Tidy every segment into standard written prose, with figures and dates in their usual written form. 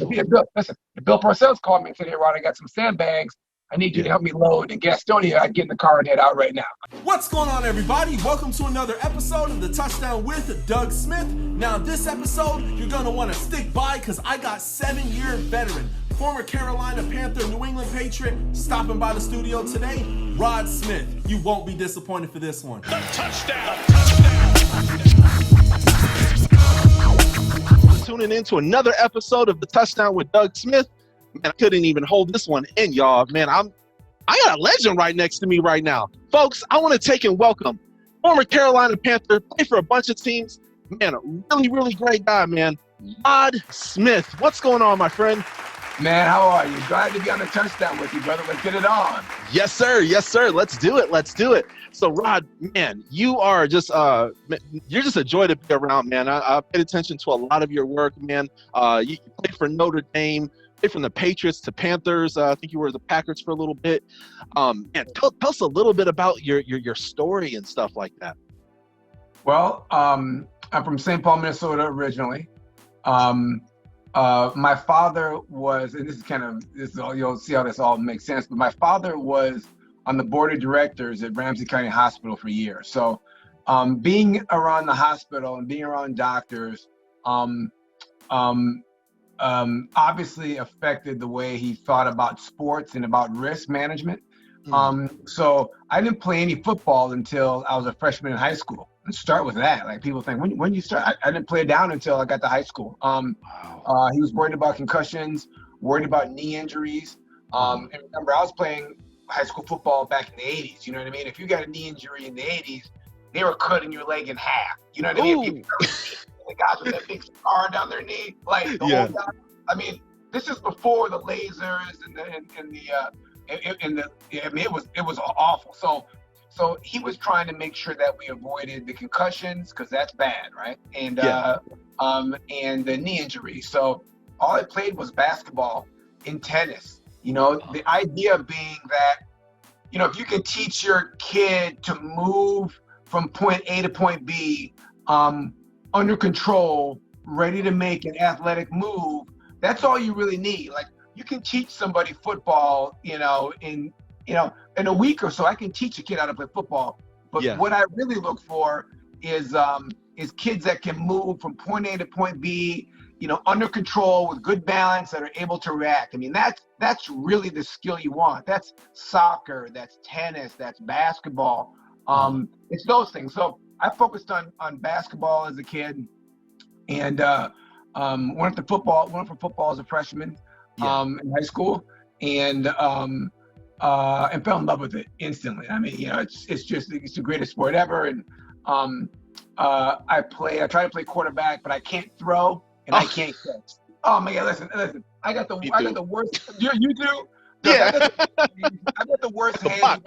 Listen, if Bill Parcells called me and said, "Hey, Rod, I got some sandbags. I need you to help me load in Gastonia," I'd get in the car and head out right now. What's going on, everybody? Welcome to another episode of The Touchdown with Doug Smith. Now, this episode, you're going to want to stick by because I got 7-year veteran, former Carolina Panther, New England Patriot, stopping by the studio today, Rod Smith. You won't be disappointed for this one. The touchdown. Tuning in to another episode of The Touchdown with Doug Smith. Man, I couldn't even hold this one in, y'all. Man, I got a legend right next to me right now. Folks, I want to take and welcome former Carolina Panther, played for a bunch of teams. Man, a really, really great guy, man. Rod Smith. What's going on, my friend? Man, how are you? Glad to be on the touchdown with you, brother. Let's get it on. Yes, sir. Yes, sir. Let's do it. Let's do it. So, Rod, man, you are just you're just a joy to be around, man. I paid attention to a lot of your work, man. You played for Notre Dame, played from the Patriots to Panthers. I think you were the Packers for a little bit. Man, tell us a little bit about your story and stuff like that. Well, I'm from St. Paul, Minnesota originally. My father was, and you'll see how this all makes sense, but my father was on the board of directors at Ramsey County Hospital for years. So being around the hospital and being around doctors obviously affected the way he thought about sports and about risk management. So I didn't play any football until I was a freshman in high school. Let's start with that. Like, people think, when you start? I didn't play it down until I got to high school. He was worried about concussions, worried about knee injuries. And remember, I was playing high school football back in the 80s. You know what I mean? If you got a knee injury in the 80s, they were cutting your leg in half. You know what I mean? People, the guys with that big scar down their knee, like the whole time. I mean, this is before the lasers it was awful. So he was trying to make sure that we avoided the concussions, because that's bad, right? And and the knee injuries. So all I played was basketball and tennis. You know, the idea being that, you know, if you can teach your kid to move from point A to point B under control, ready to make an athletic move, that's all you really need. Like, you can teach somebody football, in a week or so. I can teach a kid how to play football. But what I really look for is kids that can move from point A to point B, under control with good balance, that are able to react. I mean, that's really the skill you want. That's soccer, that's tennis, that's basketball. It's those things. So I focused on basketball as a kid, and went for football as a freshman in high school, and fell in love with it instantly. I mean, it's the greatest sport ever. And I try to play quarterback, but I can't throw and I can't catch. Oh my God, listen. I got the worst. You do? Yeah. I got the worst hands.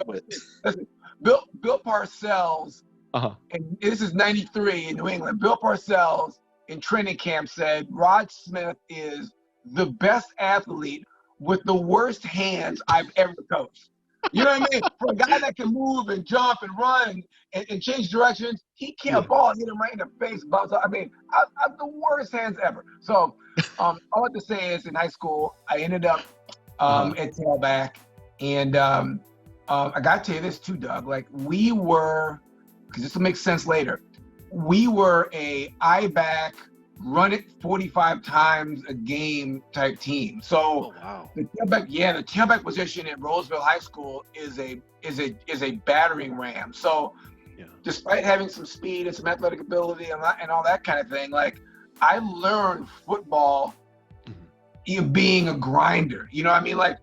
Listen, Bill Parcells, and this is '93 in New England. Bill Parcells in training camp said Rod Smith is the best athlete with the worst hands I've ever coached. You know what I mean? For a guy that can move and jump and run and change directions, he can't ball, hit him right in the face. I mean, I have the worst hands ever. So all I have to say is, in high school, I ended up at tailback. And I got to tell you this too, Doug. Like, we were, because this will make sense later, we were a I-back, run it 45 times a game type team. So the tailback position at Roseville High School is a battering ram. So despite having some speed and some athletic ability and all that kind of thing, like, I learned football being a grinder. You know what I mean? Like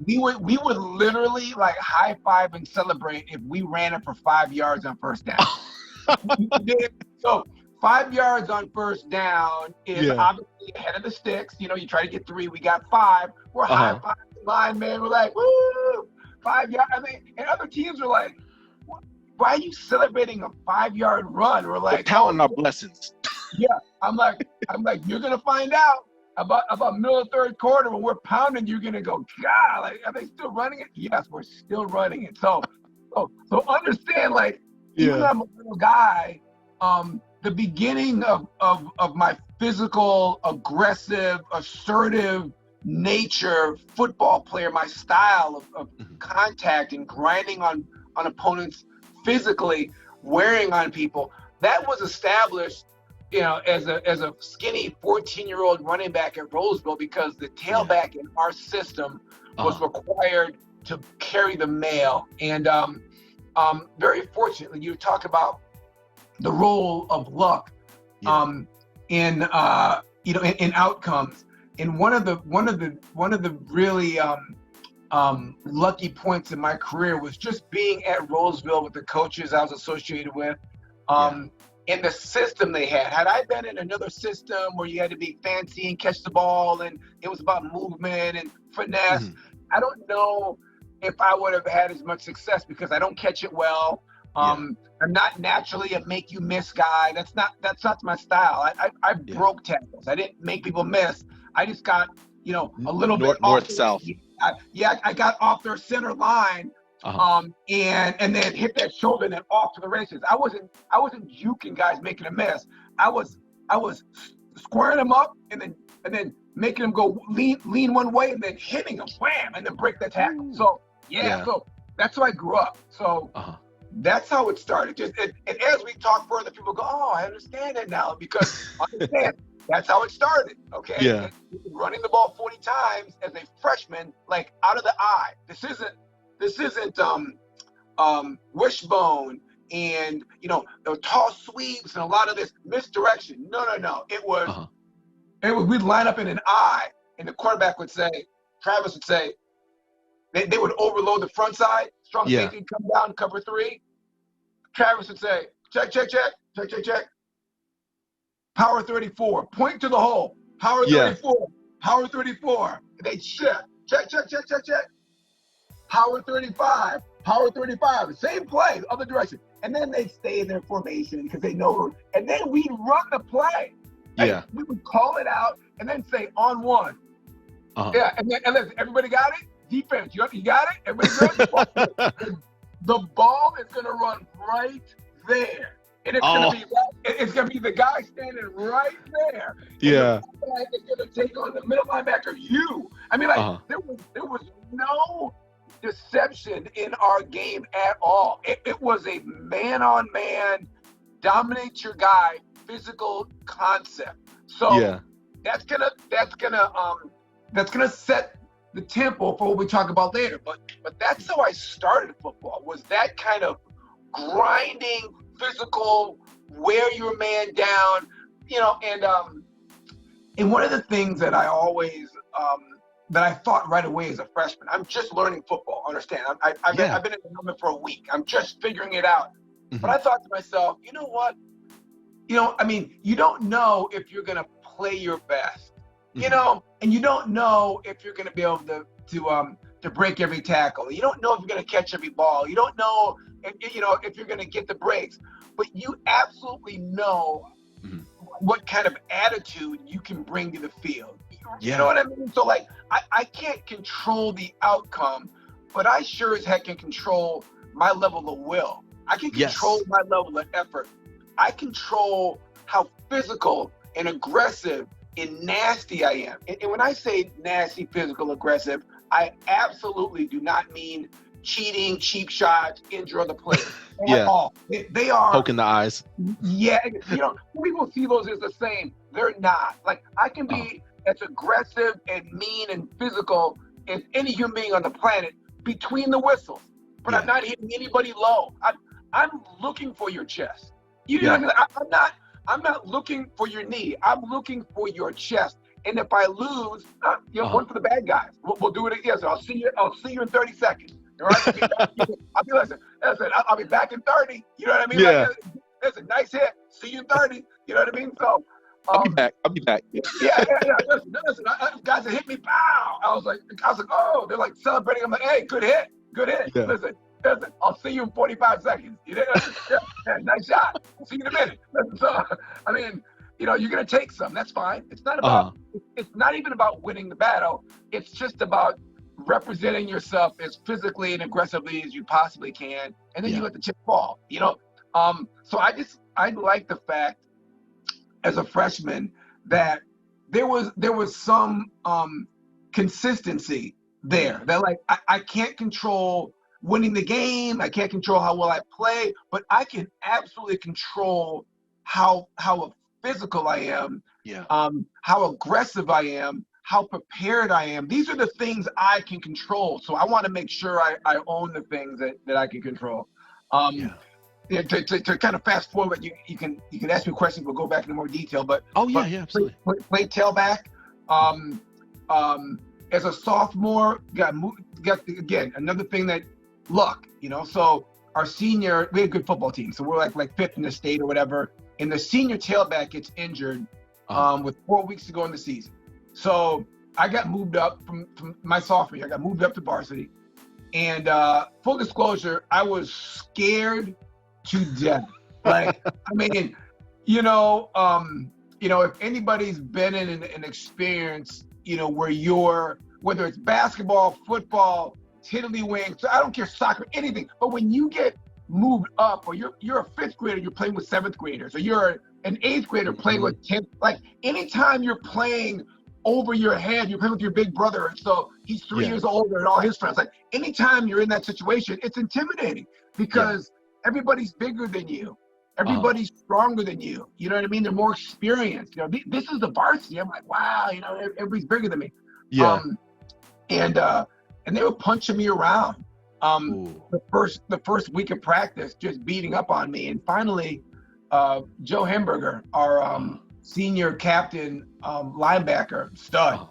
we would literally, like, high five and celebrate if we ran it for 5 yards on first down. So 5 yards on first down is obviously ahead of the sticks. You try to get 3. We got 5. We're high five line, man. We're like, woo, 5 yards. I mean, and other teams are like, why are you celebrating a 5-yard run? We're like, counting our blessings. Yeah, I'm like, you're gonna find out about middle of third quarter when we're pounding. You're gonna go, God, like, are they still running it? Yes, we're still running it. So understand, like, even though I'm a little guy, the beginning of my physical, aggressive, assertive nature football player, my style of contact and grinding on opponents physically, wearing on people, that was established, as a skinny 14-year-old running back at Roseville, because the tailback in our system was required to carry the mail. And very fortunately, you talk about the role of luck in outcomes. And one of the really lucky points in my career was just being at Roseville with the coaches I was associated with, and the system they had. Had I been in another system where you had to be fancy and catch the ball and it was about movement and finesse, I don't know if I would have had as much success, because I don't catch it well. I'm not naturally a make you miss guy. That's not my style. I broke tackles. I didn't make people miss. I just got, a little bit north south. I got off their center line, and then hit that shoulder and then off to the races. I wasn't juking guys making a miss. I was squaring them up and then making them go lean one way and then hitting them, wham, and then break the tackle. So so that's how I grew up. So that's how it started. And as we talk further, people go, "Oh, I understand it now," because understand. That's how it started, okay? Yeah. Running the ball 40 times as a freshman, like out of the eye. This isn't wishbone and the tall sweeps and a lot of this misdirection. No. It was we'd line up in an eye, and the quarterback would say, Travis would say, they would overload the front side, strong safety come down, cover 3. Travis would say, check. Power 34, point to the hole. Power 34, power 34. They shift, check. Power 35, power 35. The same play, the other direction. And then they stay in their formation because they know. And then we'd run the play. Yeah. We would call it out and then say on 1. Yeah, and then everybody got it? Defense, you got it? Everybody good? The ball is going to run right there. And it's gonna be the guy standing right there. Yeah. And it's gonna take on the middle linebacker. I mean, there was no deception in our game at all. It was a man-on-man, dominate your guy, physical concept. So that's gonna set the tempo for what we talk about later. But that's how I started football. Was that kind of grinding, physical, wear your man down, and one of the things that I always that I thought right away as a freshman, I'm just learning football. Understand? I've been in the moment for a week. I'm just figuring it out. But I thought to myself, you know what? You don't know if you're gonna play your best, and you don't know if you're gonna be able to break every tackle. You don't know if you're gonna catch every ball. You don't know if you're going to get the breaks, but you absolutely know what kind of attitude you can bring to the field. You know what I mean? So, I can't control the outcome, but I sure as heck can control my level of will. I can control my level of effort. I control how physical and aggressive and nasty I am. And when I say nasty, physical, aggressive, I absolutely do not mean cheating, cheap shots, injure other players. At all. They are poking the eyes. Yeah, people see those as the same. They're not. I can be as aggressive and mean and physical as any human being on the planet between the whistles, but I'm not hitting anybody low. I'm looking for your chest. I'm not looking for your knee. I'm looking for your chest. And if I lose, one for the bad guys. We'll do it again. So I'll see you in 30 seconds. All right? I'll be back in 30. You know what I mean? Yeah. That's a nice hit. See you in 30. You know what I mean? So I'll be back. Yeah. Listen, guys that hit me, pow. I was like, oh, they're like celebrating. I'm like, hey, good hit. Yeah. Listen, I'll see you in 45 seconds. You know? Nice shot. I'll see you in a minute. So, you're going to take some. That's fine. It's not about, it's not even about winning the battle. It's just about representing yourself as physically and aggressively as you possibly can. And then you let the chip fall, So I like the fact as a freshman that there was some consistency there. That like I can't control winning the game, I can't control how well I play, but I can absolutely control how physical I am, how aggressive I am, how prepared I am. These are the things I can control. So I want to make sure I own the things that I can control. To kind of fast forward, you can ask me questions. We'll go back into more detail. But absolutely. Played tailback. As a sophomore, got again another thing that luck. So our senior, we had a good football team. So we're like fifth in the state or whatever. And the senior tailback gets injured with 4 weeks to go in the season. So I got moved up from my sophomore year. I got moved up to varsity. And full disclosure, I was scared to death. Like, I mean, if anybody's been in an experience, where whether it's basketball, football, tiddlywinks, so I don't care, soccer, anything, but when you get moved up, or you're a fifth grader, you're playing with seventh graders, or you're an eighth grader playing with 10th, like anytime you're playing over your head, you're playing with your big brother, and so he's 3 years older and all his friends, like anytime you're in that situation, it's intimidating because everybody's bigger than you. Everybody's stronger than you. You know what I mean? They're more experienced. This is the varsity. I'm like, wow, everybody's bigger than me. Yeah. And they were punching me around. The first week of practice, just beating up on me. And finally, Joe Hamburger, our senior captain, linebacker, stud,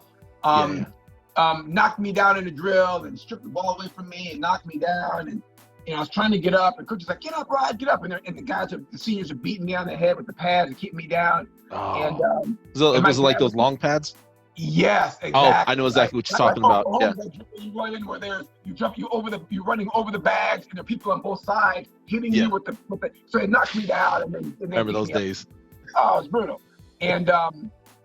knocked me down in the drill and stripped the ball away from me and knocked me down. And I was trying to get up, and coach was like, "Get up, Rod, get up!" And the seniors are beating me on the head with the pads and keeping me down. And was it like those long pads? Yes, exactly. Oh, I know exactly what you're talking about. You run in where you're running over the bags, and there are people on both sides hitting you with the. So it knocked me down, and then remember those days? Oh, it was brutal. And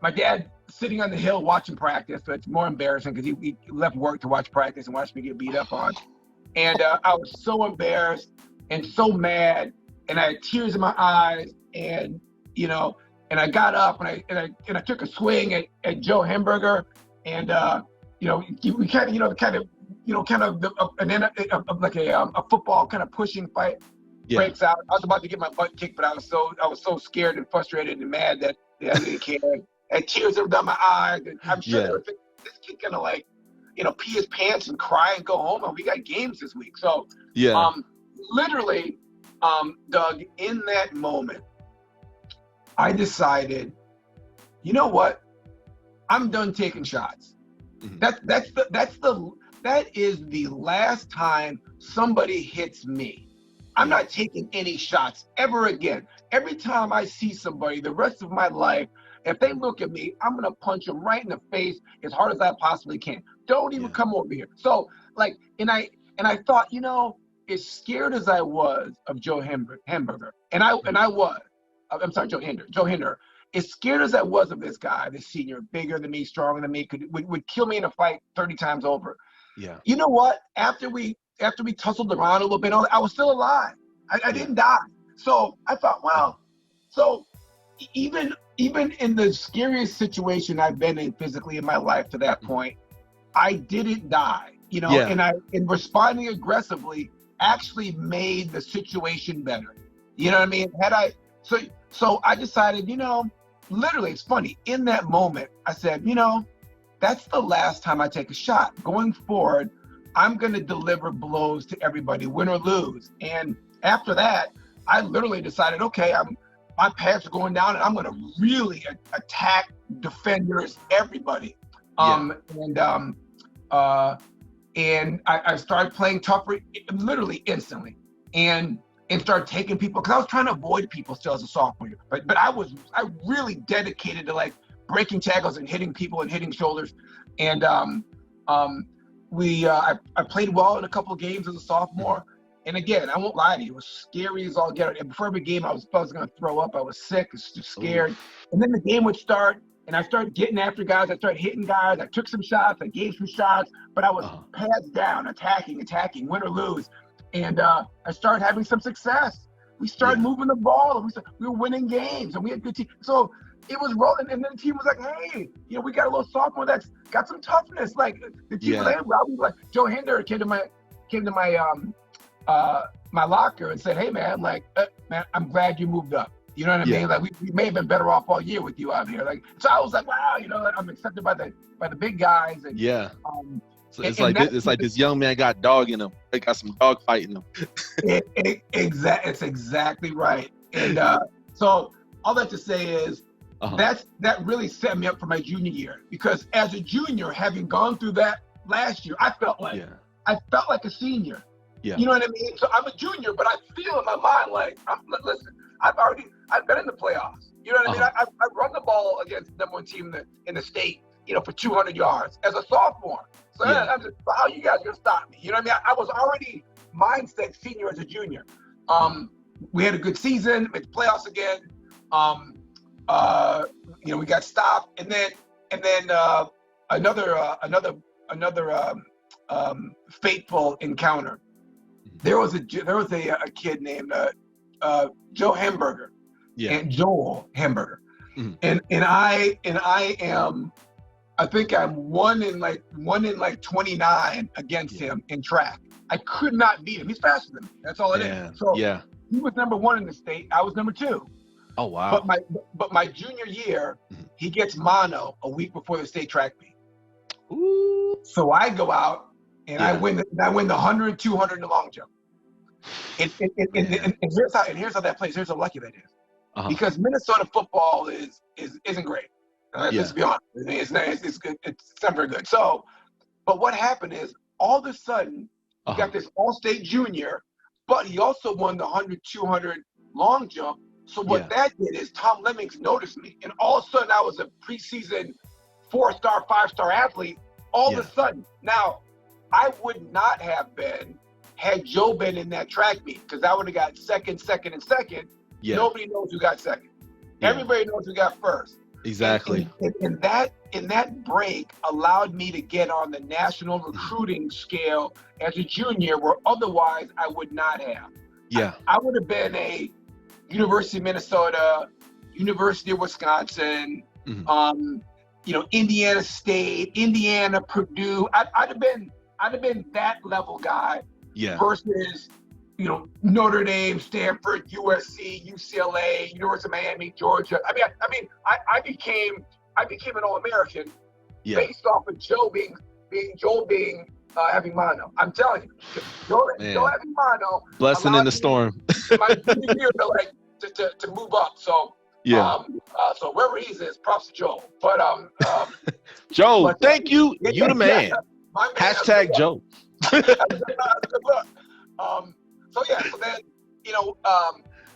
my dad sitting on the hill watching practice, so it's more embarrassing because he left work to watch practice and watch me get beat up on. And I was so embarrassed and so mad, and I had tears in my eyes, and and I got up and I took a swing at Joe Hamburger, and we kind of like a football kind of pushing fight breaks out. I was about to get my butt kicked, but I was so scared and frustrated and mad that I didn't care. And tears down my eyes, and I'm sure they were thinking, this kid gonna pee his pants and cry and go home, and we got games this week. So, literally, Doug, in that moment, I decided, you know what? I'm done taking shots. Mm-hmm. That is the last time somebody hits me. I'm not taking any shots ever again. Every time I see somebody, the rest of my life, if they look at me, I'm gonna punch them right in the face as hard as I possibly can. Don't even come over here. So and I thought, as scared as I was of Joe Hamburger, Joe Hinder, as scared as I was of this guy, this senior, bigger than me, stronger than me, would kill me in a fight 30 times over. Yeah. You know what? After we tussled around a little bit, I was still alive. I didn't die. So I thought, wow. So even in the scariest situation I've been in physically in my life to that point, I didn't die, and in responding aggressively actually made the situation better. You know what I mean? So I decided, literally, it's funny, in that moment, I said, that's the last time I take a shot. Going forward, I'm going to deliver blows to everybody, win or lose. And after that, I literally decided, okay, my pants are going down, and I'm going to really attack defenders, everybody. And I started playing tougher, literally instantly, and started taking people, because I was trying to avoid people still as a sophomore year. But I really dedicated to breaking tackles and hitting people and hitting shoulders. And I played well in a couple of games as a sophomore. And again, I won't lie to you, it was scary as all get out. And before every game, I was going to throw up. I was sick, just scared. And then the game would start, and I started getting after guys. I started hitting guys. I took some shots. I gave some shots. But I was pads down, attacking, win or lose. And I started having some success. We started moving the ball. And we were winning games, and we had good teams. So it was rolling, and then the team was like, hey, we got a little sophomore that's got some toughness. Like the team was like, Joe Hinder came to my my locker and said, hey man, like man, I'm glad you moved up. You know what I mean? Like we may have been better off all year with you out here. Like so, I was like, wow, I'm accepted by the big guys. And so it's like this young man got dog in him. They got some dog fight in him. It's exactly right. And so all that to say is that really set me up for my junior year, because as a junior, having gone through that last year, I felt like a senior. Yeah. You know what I mean? So I'm a junior, but I feel in my mind like, listen, I've been in the playoffs. You know what I mean? I've run the ball against the number one team in the state, for 200 yards as a sophomore. So I'm just, how you guys gonna stop me? You know what I mean? I was already mindset senior as a junior. We had a good season, made the playoffs again. We got stopped, and then another fateful encounter. There was a kid named Joe Hamburger, and Joel Hamburger, and I am, I think I'm one in like 29 against him in track. I could not beat him. He's faster than me. That's all it is. So he was number one in the state. I was number two. Oh wow! But my junior year, he gets mono a week before the state track meet. Ooh. So I go out and I win the 100, 200 in the long jump. And here's how that plays. Here's how lucky that is. Because Minnesota football isn't great. Let's be honest. It's good. It's not very good. So, but what happened is all of a sudden you got this all-state junior, but he also won the 100, 200 long jump. So what that did is Tom Lemmings noticed me, and all of a sudden I was a preseason 4-star, 5-star athlete. All of a sudden, now I would not have been had Joe been in that track meet, because I would have got second. Nobody knows who got second. Everybody knows who got first. Exactly. And that break allowed me to get on the national recruiting scale as a junior, where otherwise I would not have. Yeah. I would have been a University of Minnesota, University of Wisconsin, Indiana State, Indiana, Purdue. I'd have been that level guy. Versus, Notre Dame, Stanford, USC, UCLA, University of Miami, Georgia. I became an All-American based off of Joel being having mono. I'm telling you, Joel having mono. Blessing in the storm. My junior year to move up. So so wherever he is, props to Joel. But Joe, thank you. You the man. Hashtag Joe. So then,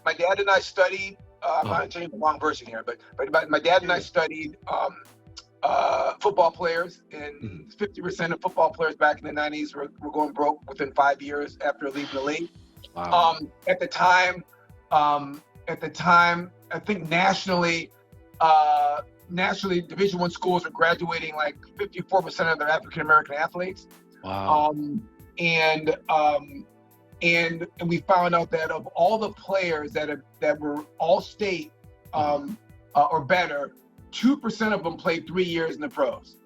my dad and I studied, I'm not telling you the wrong version here, but my dad and I studied football players, and 50% of football players back in the 90s were going broke within 5 years after leaving the league. Wow. At the time, I think nationally, Division I schools are graduating like 54% of their African American athletes. Wow. And we found out that of all the players that were all state or better, 2% of them played 3 years in the pros.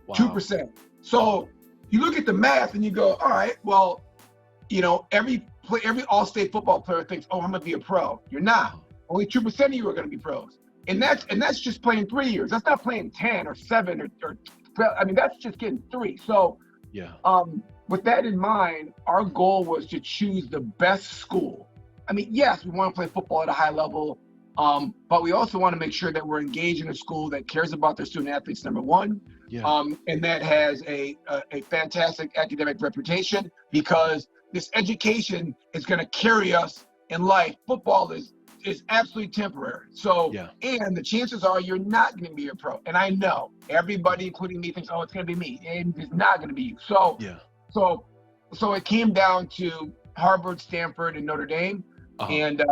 Wow. 2%. So you look at the math and you go, all right, well, every all-state football player thinks, oh, I'm gonna be a pro. You're not. Only 2% of you are gonna be pros. And that's just playing 3 years. That's not playing 10 or 7 or 12. That's just getting 3. So with that in mind, our goal was to choose the best school. Yes, we want to play football at a high level, but we also want to make sure that we're engaged in a school that cares about their student athletes, number one, and that has a fantastic academic reputation, because this education is going to carry us in life. Football is absolutely temporary. So, and the chances are you're not going to be a pro. And I know everybody, including me, thinks, oh, it's going to be me. And it's not going to be you. So, so it came down to Harvard, Stanford, and Notre Dame. And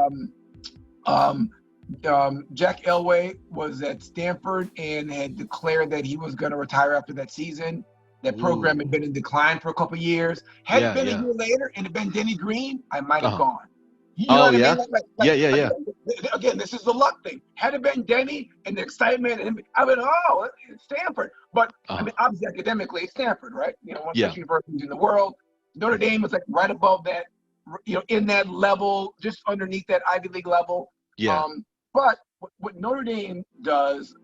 Jack Elway was at Stanford and had declared that he was going to retire after that season. That program had been in decline for a couple of years. Had it been a year later and it had been Denny Green, I might have gone. You know what I mean? Yeah. Again, this is the luck thing. Had it been Denny and the excitement, and I mean, oh, it's Stanford. But I mean, obviously, academically, it's Stanford, right? You know, one of the best universities in the world. Notre Dame was like right above that, you know, in that level, just underneath that Ivy League level. Yeah. But what Notre Dame does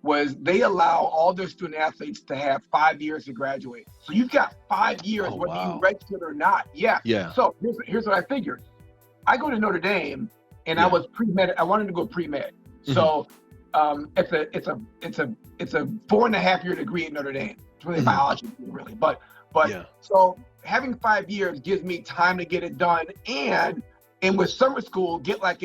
was they allow all their student athletes to have 5 years to graduate. So you've got 5 years whether you registered or not. Yeah. So here's what I figured. I go to Notre Dame, and I was pre-med. I wanted to go pre-med. So it's a 4.5 year degree at Notre Dame. It's really biology, really. But so having 5 years gives me time to get it done, and with summer school, get like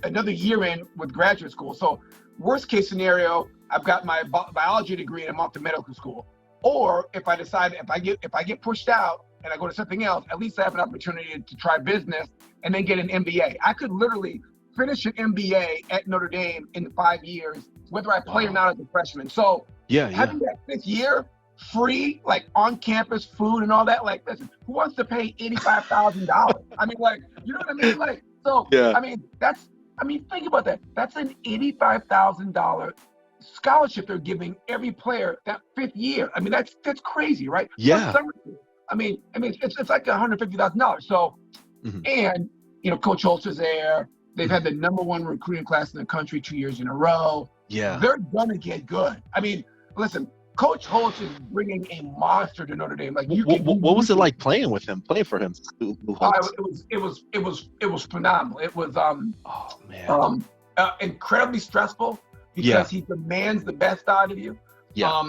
another year in with graduate school. So worst case scenario, I've got my biology degree and I'm off to medical school. Or if I decide, if I get pushed out and I go to something else, at least I have an opportunity to try business and then get an MBA. I could literally finish an MBA at Notre Dame in 5 years, whether I play or not as a freshman. So having that 5th year free, like on campus food and all that, like, listen, who wants to pay $85,000? I mean, like, you know what I mean? Like, so, I mean, think about that. That's an $85,000 scholarship they're giving every player that 5th year. I mean, that's crazy, right? Yeah. I mean, it's like $150,000. So, and you know, Coach Holtz is there. They've had the #1 recruiting class in the country 2 years in a row. Yeah, they're gonna get good. I mean, listen, Coach Holtz is bringing a monster to Notre Dame. Like, what was it like playing with him, playing for him? It was phenomenal. It was incredibly stressful because he demands the best out of you. Yeah.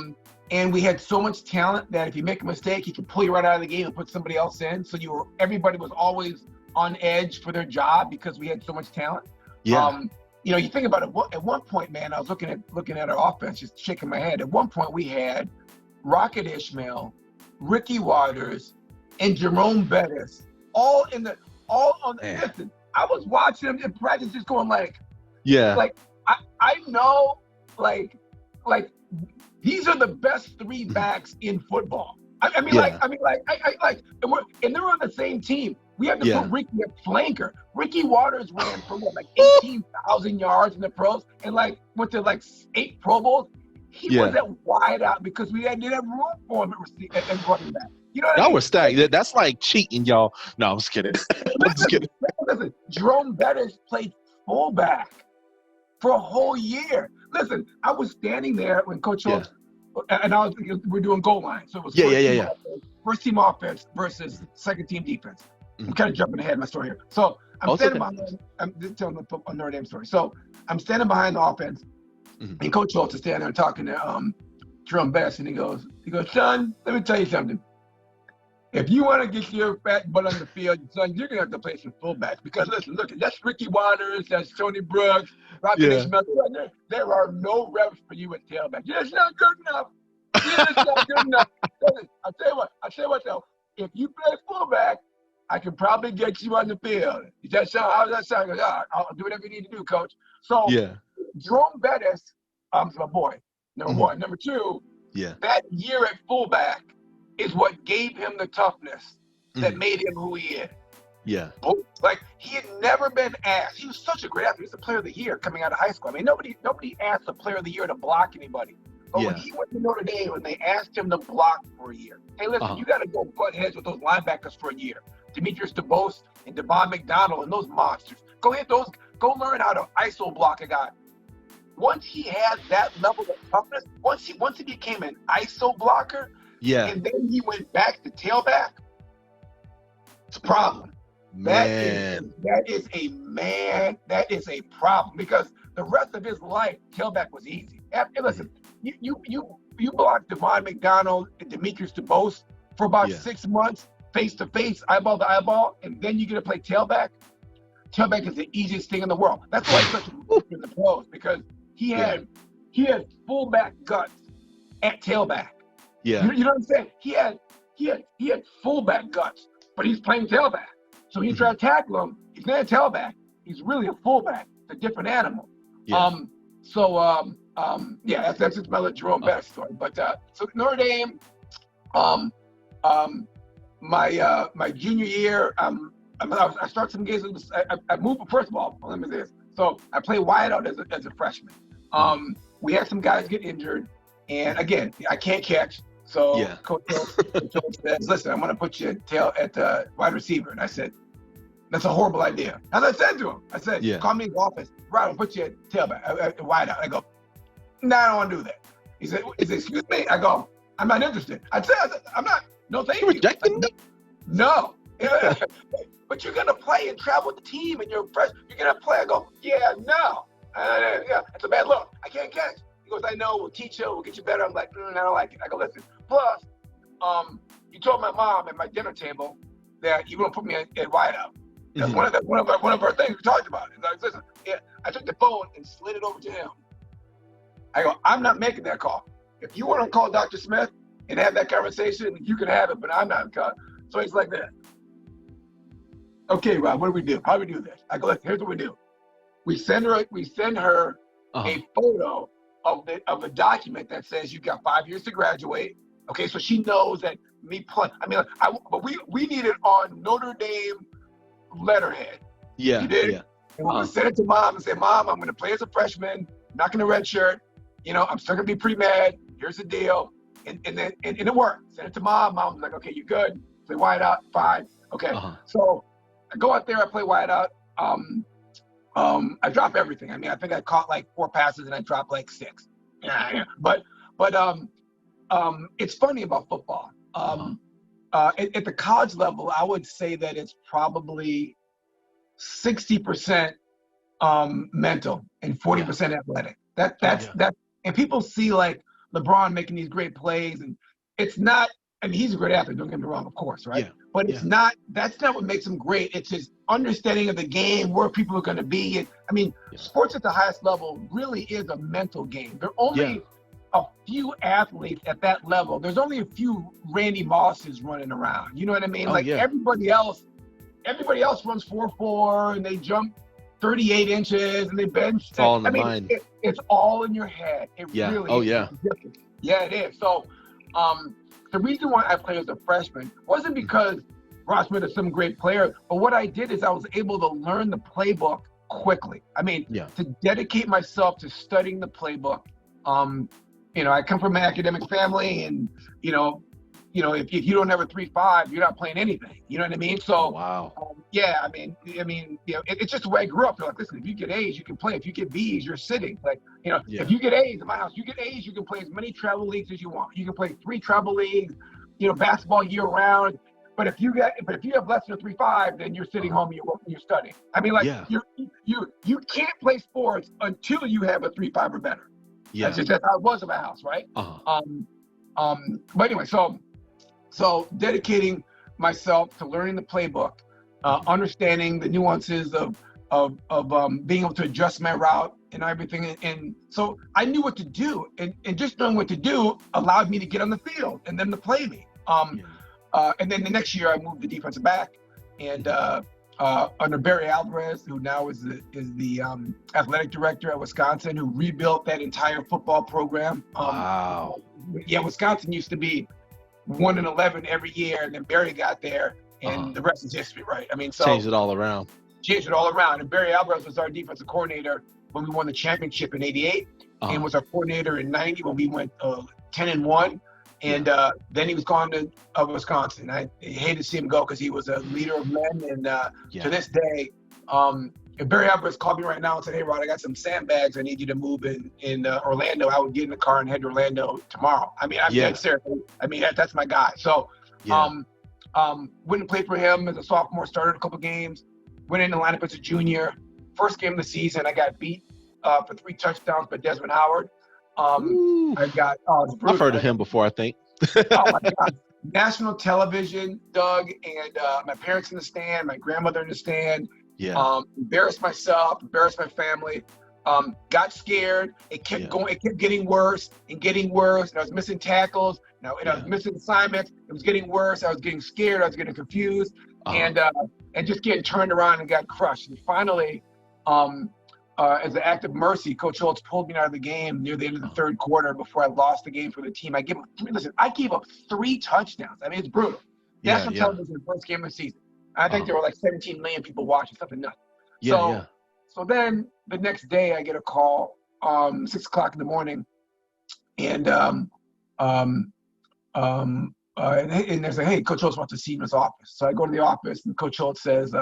And we had so much talent that if you make a mistake, he could pull you right out of the game and put somebody else in. So everybody was always on edge for their job because we had so much talent. Yeah. You know, you think about it. At one point, man, I was looking at our offense, just shaking my head. At one point, we had Rocket Ismail, Ricky Waters, and Jerome Bettis all on the. Listen, I was watching them in practice, just going like, I know, like these are the best 3 backs in football. I mean, and they're on the same team. We had to put Ricky at flanker. Ricky Waters ran for 18,000 yards in the pros and went to 8 Pro Bowls. He was at wide out because we didn't have room for him at running back. You know what I mean? Y'all were stacked. That's like cheating, y'all. No, I'm just kidding. Listen, Jerome Bettis played fullback for a whole year. Listen, I was standing there when Coach Holtz, and we're doing goal line. So it was first team offense versus second team defense. I'm kind of jumping ahead in my story here. So I'm standing behind. I'm telling a Notre Dame story. So I'm standing behind the offense, and Coach Holtz is standing there talking to Jerome Bettis, and he goes, son, let me tell you something. If you want to get your fat butt on the field, son, you're gonna have to play some fullbacks because listen, look, that's Ricky Waters, that's Tony Brooks, Rocket Ismail. There are no reps for you at tailback. It's not good enough. It's not good enough. Listen, I'll tell you what though. If you play fullback, I can probably get you on the field. How does that sound? I'll do whatever you need to do, Coach. So Jerome Bettis, my boy, number 1. Number 2, that year at fullback is what gave him the toughness that made him who he is. Yeah. Like, he had never been asked. He was such a great athlete. He was the player of the year coming out of high school. I mean, nobody asked the player of the year to block anybody. But when he went to Notre Dame and they asked him to block for a year, hey, listen, you got to go butt heads with those linebackers for a year. Demetrius DeBose and Devon McDonald and those monsters. Go learn how to ISO block a guy. Once he had that level of toughness, once he became an ISO blocker, and then he went back to tailback, it's a problem. Man. That is a problem because the rest of his life, tailback was easy. Listen, you blocked Devon McDonald and Demetrius DeBose for about 6 months, face to face, eyeball to eyeball, and then you get to play tailback. Tailback is the easiest thing in the world. That's why he's such a good in the pros because he had fullback guts at tailback. Yeah, you know what I'm saying? He had fullback guts, but he's playing tailback. So you try to tackle him, he's not a tailback. He's really a fullback. It's a different animal. Yeah. That's just my little Jerome Bettis story. But so Notre Dame, my junior year, I'm I start some games. I moved, first of all, let me say this. So I play wide out as a freshman. We had some guys get injured, and again, I can't catch. So Coach says, listen, I'm going to put you at wide receiver. And I said, that's a horrible idea. As I said to him, I said, call me in the office. Right, I'll put you at tailback, wide out. I go, no, I don't want to do that. He said, excuse me? I go, I'm not interested. I said, I'm not, no thank you. Rejecting me? No. But you're going to play and travel with the team, and you're going to play. I go, yeah, no. It's a bad look. I can't catch. He goes, I know, we'll teach you, we'll get you better. I'm like, I don't like it. I go, listen, plus, you told my mom at my dinner table that you won't put me at wide out. That's one of our things we talked about. He's like, listen, I took the phone and slid it over to him. I go, I'm not making that call. If you want to call Dr. Smith and have that conversation, you can have it, but I'm not calling. So he's like that. Okay, Rob, what do we do? How do we do this? I go, listen, here's what we do. We send her a photo of a document that says you've got 5 years to graduate. Okay, so she knows that me play. I mean, but we need it on Notre Dame letterhead. Yeah. You did? Yeah. And we sent it to mom and say, Mom, I'm going to play as a freshman. I'm not going to redshirt. I'm still going to be pretty mad. Here's the deal. And it worked. Sent it to mom. Mom was like, okay, you good? Play wide out. Fine. Okay. So I go out there. I play wide out. I drop everything. I mean, I think I caught like 4 passes and I dropped like 6. Yeah. But it's funny about football. At the college level, I would say that it's probably 60% mental and 40% athletic. That's and people see like LeBron making these great plays, and it's not. I mean, he's a great athlete. Don't get me wrong, of course, right? Yeah. But it's not. That's not what makes him great. It's his understanding of the game, where people are going to be. And I mean, sports at the highest level really is a mental game. There are only a few athletes at that level. There's only a few Randy Mosses running around. You know what I mean? Everybody else runs 4.4 and they jump 38 inches and they bench. It's all in the mind. It's all in your head. It really is. Yeah, it is. So the reason why I played as a freshman wasn't because Rushmore is some great player, but what I did is I was able to learn the playbook quickly. I mean, to dedicate myself to studying the playbook. I come from an academic family, and if you don't have a 3.5, you're not playing anything. You know what I mean? So it's just the way I grew up. They're like, listen, if you get A's, you can play. If you get B's, you're sitting. If you get A's in my house, you get A's, you can play as many travel leagues as you want. You can play 3 travel leagues, basketball year round. But if you have less than a 3.5, then you're sitting home and you're studying. I mean, you can't play sports until you have a 3.5 or better. Yeah. That's how it was in my house, right? But anyway, so dedicating myself to learning the playbook, understanding the nuances of being able to adjust my route and everything. And so I knew what to do, and just knowing what to do allowed me to get on the field and them to play me. And then the next year I moved to defensive back, and under Barry Alvarez, who now is the athletic director at Wisconsin, who rebuilt that entire football program. Wow. Yeah, Wisconsin used to be 1-11 every year, and then Barry got there, and the rest is history, right? I mean, so changed it all around. And Barry Alvarez was our defensive coordinator when we won the championship in '88, and was our coordinator in '90 when we went 10-1. And then he was gone to Wisconsin. I hated to see him go because he was a leader of men. And to this day, if Barry Alvarez called me right now and said, hey, Rod, I got some sandbags I need you to move in Orlando, I would get in the car and head to Orlando tomorrow. I mean, I'm dead serious. I mean, that's my guy. So went and played for him as a sophomore, started a couple games, went in the lineup as a junior. First game of the season, I got beat for 3 touchdowns by Desmond Howard. I've heard of him before, I think. Oh my God. National television, Doug, and my parents in the stand, my grandmother in the stand. Yeah. Embarrassed myself, embarrassed my family. Got scared. It kept going. It kept getting worse and getting worse. And I was missing tackles. I was missing assignments. It was getting worse. I was getting scared. I was getting confused, and just getting turned around and got crushed. And finally, as an act of mercy, Coach Holtz pulled me out of the game near the end of the third quarter before I lost the game for the team. I gave up 3 touchdowns. I mean, it's brutal. National television, the first game of the season. I think there were like 17 million people watching, something nuts. Yeah, So then the next day I get a call, 6 o'clock in the morning, and and they say, hey, Coach Holtz wants to see you in his office. So I go to the office, and Coach Holtz says,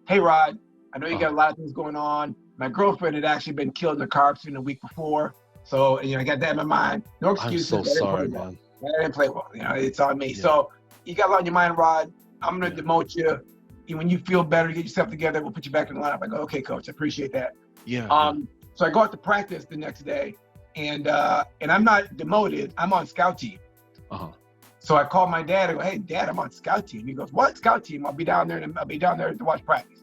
hey, Rod, I know you got a lot of things going on. My girlfriend had actually been killed in a car accident a week before. So, I got that in my mind. No excuses. I'm so sorry, man. I didn't play well. It's on me. Yeah. So you got a lot on your mind, Rod. I'm going to demote you. When you feel better, get yourself together, we'll put you back in the lineup. I go, okay, Coach, I appreciate that. Yeah. So I go out to practice the next day, and I'm not demoted. I'm on scout team. So I call my dad. I go, hey, Dad, I'm on scout team. He goes, what scout team? I'll be down there to watch practice.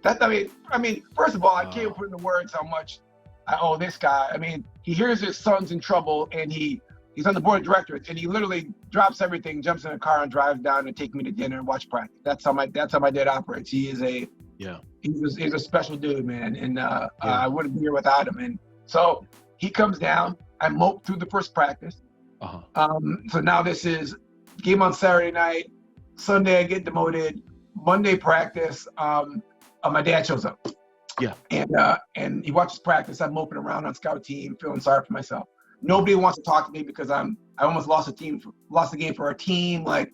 I mean, first of all, I can't put into words how much I owe this guy. I mean, he hears his son's in trouble, and he's on the board of directors, and he literally drops everything, jumps in a car, and drives down and take me to dinner and watch practice. That's how my dad operates. He is he's a special dude, man, and I wouldn't be here without him. And so he comes down. I mope through the first practice. So now this is game on Saturday night. Sunday I get demoted. Monday practice. My dad shows up. Yeah. And he watches practice. I'm moping around on scout team, feeling sorry for myself. Nobody wants to talk to me because I almost lost the game for our team. Like,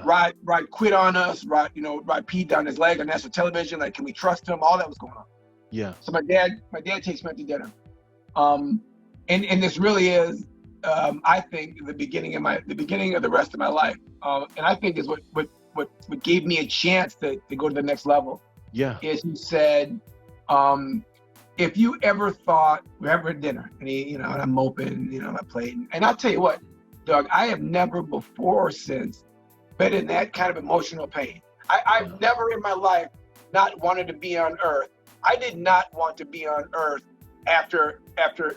Rod quit on us. Rod peed down his leg on national television. Like, can we trust him? All that was going on. Yeah. So my dad takes me out to dinner. And this really is, I think, the beginning of the rest of my life. And I think is what gave me a chance to go to the next level. Yeah. Is he said, if you ever thought, we're having dinner, and and I'm moping, on my plate. And I'll tell you what, Doug, I have never before or since been in that kind of emotional pain. I've never in my life not wanted to be on earth. I did not want to be on earth after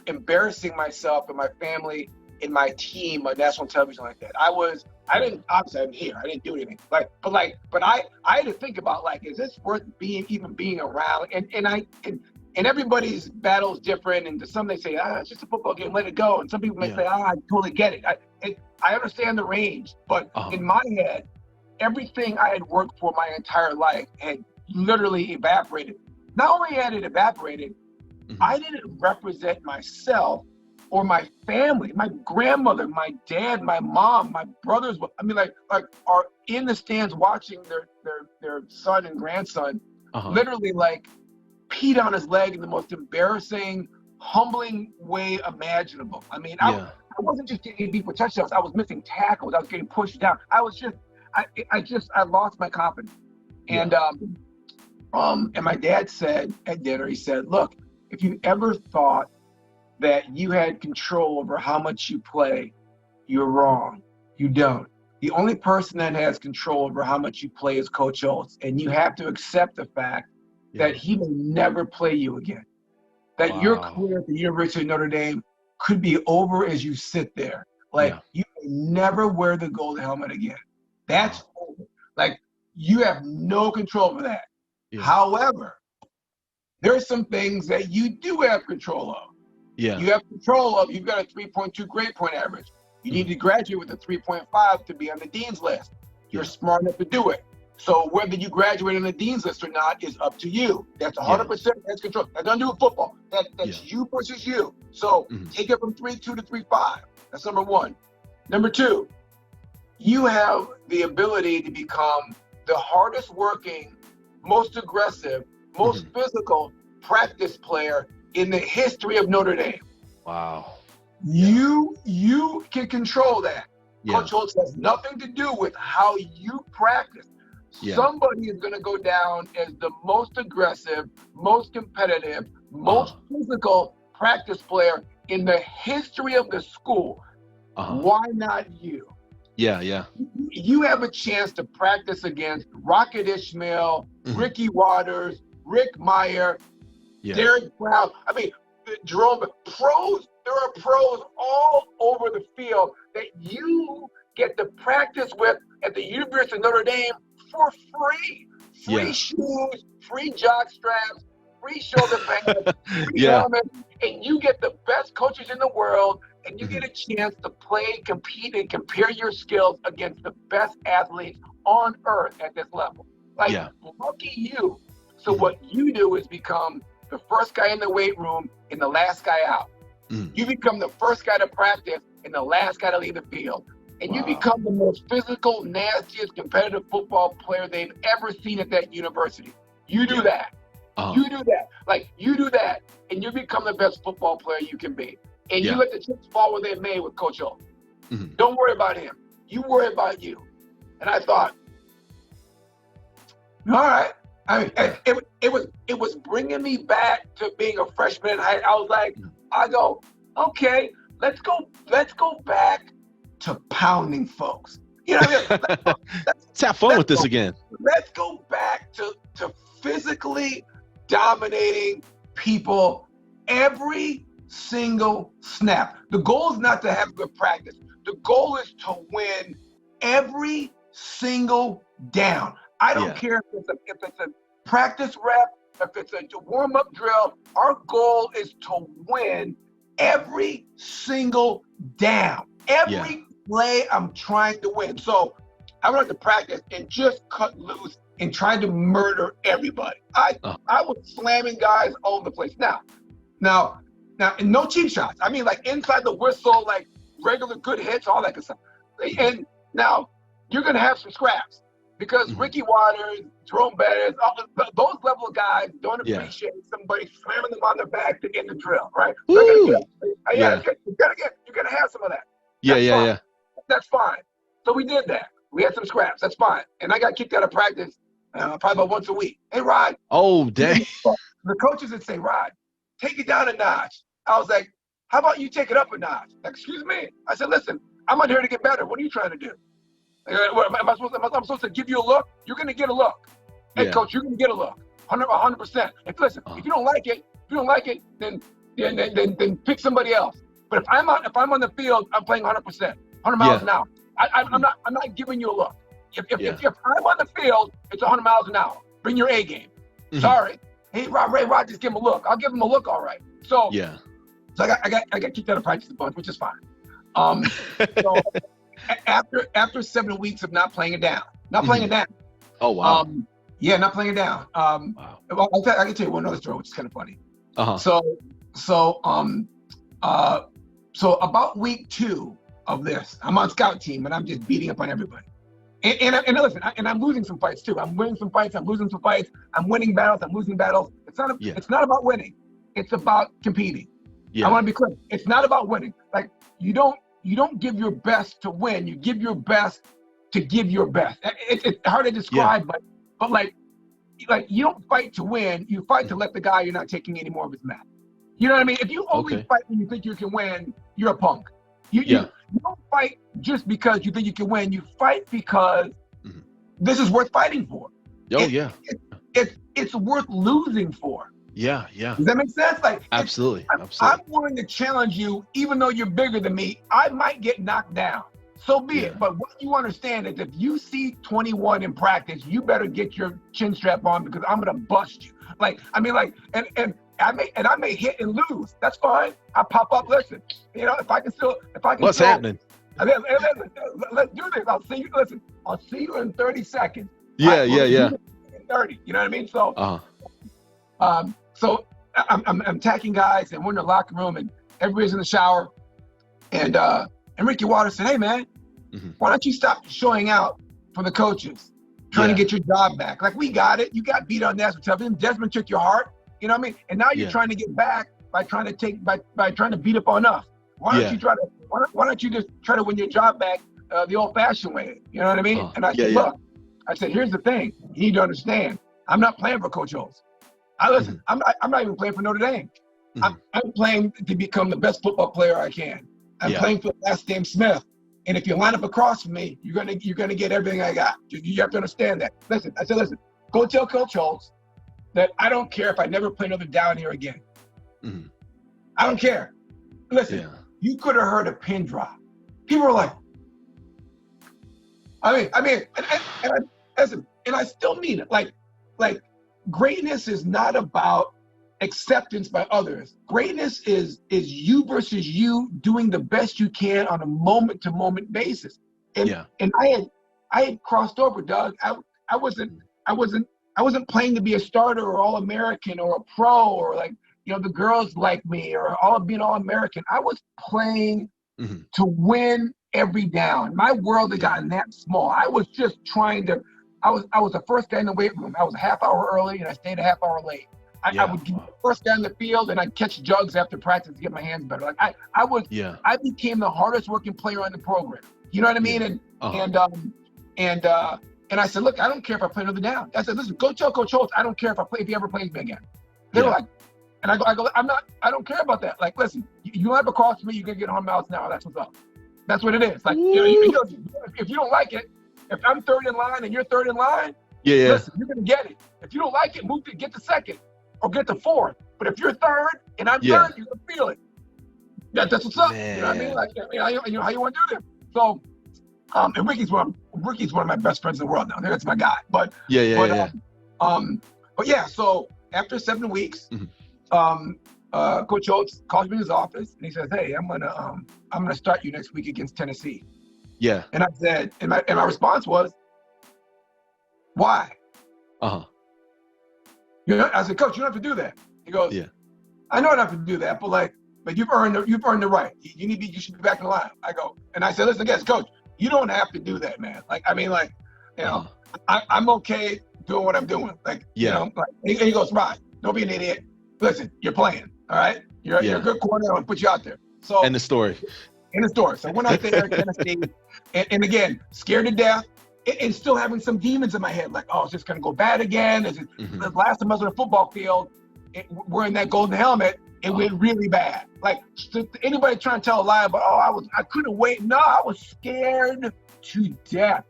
embarrassing myself and my family and my team on national television like that. I didn't here. I didn't do anything. But I had to think about, like, is this worth even being around? And everybody's battle is different. And to some they say, it's just a football game, let it go. And some people may say, I totally get it. I understand the range, but in my head, everything I had worked for my entire life had literally evaporated. Not only had it evaporated, I didn't represent myself or my family. My grandmother, my dad, my mom, my brothers, are in the stands watching their son and grandson literally peed on his leg in the most embarrassing, humbling way imaginable. I mean, I wasn't just getting beat for touchdowns. I was missing tackles. I was getting pushed down. I lost my confidence. And my dad said at dinner, he said, look, if you ever thought that you had control over how much you play, you're wrong. You don't. The only person that has control over how much you play is Coach Holtz, and you have to accept the fact that he may never play you again. That your career at the University of Notre Dame could be over as you sit there. You may never wear the gold helmet again. That's over. You have no control over that. Yeah. However, there's some things that you do have control of. Yeah. You have control of, you've got a 3.2 grade point average. You need to graduate with a 3.5 to be on the dean's list. You're smart enough to do it. So whether you graduate on the dean's list or not is up to you. That's 100% that's control. That's nothing to do with football. That's you versus you. So take it from 3.2 to 3.5. That's number one. Number two, you have the ability to become the hardest working, most aggressive, most physical practice player in the history of Notre Dame. Wow. You can control that. Yeah. Coach Holtz has nothing to do with how you practice. Yeah. Somebody is going to go down as the most aggressive, most competitive, most physical practice player in the history of the school. Why not you? Yeah. You have a chance to practice against Rocket Ismail, Ricky Waters, Rick Meyer, Derek Brown. I mean, Jerome, pros. There are pros all over the field that you get to practice with at the University of Notre Dame for free. Free shoes, free jock straps, free shoulder pads, free helmet, and you get the best coaches in the world, and you get a chance to play, compete, and compare your skills against the best athletes on earth at this level. Like, lucky you. So what you do is become the first guy in the weight room and the last guy out. You become the first guy to practice and the last guy to leave the field. And you become the most physical, nastiest, competitive football player they've ever seen at that university. You do that. You do that. Like, you do that, and you become the best football player you can be. And you let the chips fall where they may with Coach O. Don't worry about him. You worry about you. And I thought, all right. I mean, it was bringing me back to being a freshman. I was like, okay, let's go back to pounding folks. You know what I mean? Let's have fun with this again. Let's go back to physically dominating people every single snap. The goal is not to have good practice. The goal is to win every single down. I don't care if it's a practice rep, if it's a warm-up drill. Our goal is to win every single down. Every play I'm trying to win. So I went to practice and just cut loose and tried to murder everybody. I was slamming guys all over the place. Now, and no cheap shots. I mean, like inside the whistle, like regular good hits, all that good stuff. And now you're going to have some scraps. Because Ricky Waters, Jerome Bettis, those level of guys don't appreciate somebody slamming them on their back to end the drill, right? You're gonna have some of that. That's fine. So we did that. We had some scraps. That's fine. And I got kicked out of practice probably about once a week. Hey, Rod. Oh, dang. The coaches would say, Rod, take it down a notch. I was like, how about you take it up a notch? Excuse me. I said, listen, I'm not here to get better. What are you trying to do? Am I supposed to give you a look? You're going to get a look. Hey, coach, you're going to get a look. 100%. If you don't like it, then pick somebody else. But if I'm on the field, I'm playing 100%, 100 miles an hour. I'm not giving you a look. If I'm on the field, it's 100 miles an hour. Bring your A game. Sorry. Hey, Rod, just give him a look. I'll give him a look, all right. So I got kicked out of practice a bunch, which is fine. So after 7 weeks of not playing it down. Oh, wow. Not playing it down. Wow. I can tell you one other story, which is kind of funny. So about week 2 of this, I'm on scout team and I'm just beating up on everybody. And listen, I'm losing some fights too. I'm winning some fights. I'm losing some fights. I'm winning battles. I'm losing battles. It's not about winning. It's about competing. I want to be clear. It's not about winning. Like you don't give your best to win. You give your best to give your best. It's hard to describe, but like you don't fight to win. You fight to let the guy you're not taking any more of his map. You know what I mean? If you only fight when you think you can win, you're a punk. You don't fight just because you think you can win. You fight because this is worth fighting for. It's worth losing for. Yeah. Does that make sense? Like absolutely. I'm willing to challenge you, even though you're bigger than me. I might get knocked down. So be it. But what you understand is if you see 21 in practice, you better get your chin strap on because I'm gonna bust you. And I may hit and lose. That's fine. I pop up. Listen, if I can. What's happening? Let's do this. I'll see you in 30 seconds. Yeah. 30. You know what I mean? So. So I'm attacking guys, and we're in the locker room, and everybody's in the shower, and Ricky Waters said, "Hey man, why don't you stop showing out for the coaches, trying to get your job back? Like we got it. You got beat on national television. Desmond took your heart. You know what I mean? And now you're trying to get back by trying to beat up on us. Why don't you just try to win your job back the old-fashioned way? You know what I mean?" And I said, "Look, I said, here's the thing. You need to understand. I'm not playing for Coach Holtz. I'm not even playing for Notre Dame. I'm playing to become the best football player I can. I'm playing for the last name Smith. And if you line up across from me, you're gonna get everything I got. You have to understand that. Listen, go tell Coach Holtz that I don't care if I never play another down here again. I don't care. Listen, you could have heard a pin drop. People were like, and I still mean it. Like greatness is not about acceptance by others. Greatness is you versus you doing the best you can on a moment-to-moment basis. And I had crossed over, Doug. I wasn't I wasn't playing to be a starter or All-American or a pro or like, the girls like me or being All-American. I was playing to win every down. My world had gotten that small. I was just trying to. I was the first guy in the weight room. I was a half hour early and I stayed a half hour late. I would get the first guy in the field and I'd catch jugs after practice to get my hands better. Like I became the hardest working player on the program. You know what I mean? And I said, look, I don't care if I play another down. I said, listen, go tell Coach Holtz, I don't care if he ever plays me again. They were like, and I go, I don't care about that. Like, listen, you have a cross to me, you're gonna get 100 miles an hour. That's what's up. That's what it is. Like, if you don't like it, if I'm third in line and you're third in line, listen, you're gonna get it. If you don't like it, move to get to second or get to fourth. But if you're third and I'm third, you're gonna feel it. That's what's up. Man. You know what I mean? Like, how you want to do this? So, and Ricky's one of my best friends in the world now. That's my guy. But so after 7 weeks, Coach Holtz calls me in his office and he says, "Hey, I'm gonna start you next week against Tennessee." Yeah. And I said, and my response was, "Why?" I said, "Coach, you don't have to do that." He goes, "Yeah, I know I don't have to do that, but you've earned the right. You should be back in the line." I go, and I said, "Listen, guys, Coach, you don't have to do that, man. Like, I mean, like, I'm okay doing what I'm doing. Like, and he goes, Rod, don't be an idiot. Listen, you're playing, all right? You're a good corner. I'm gonna put you out there." So end the story. So I went out there in Tennessee, and again, scared to death, and still having some demons in my head, like, oh, it's just gonna go bad again. The last time I was on a football field, wearing that golden helmet, it went really bad. Like, anybody trying to tell a lie about, I couldn't wait. No, I was scared to death.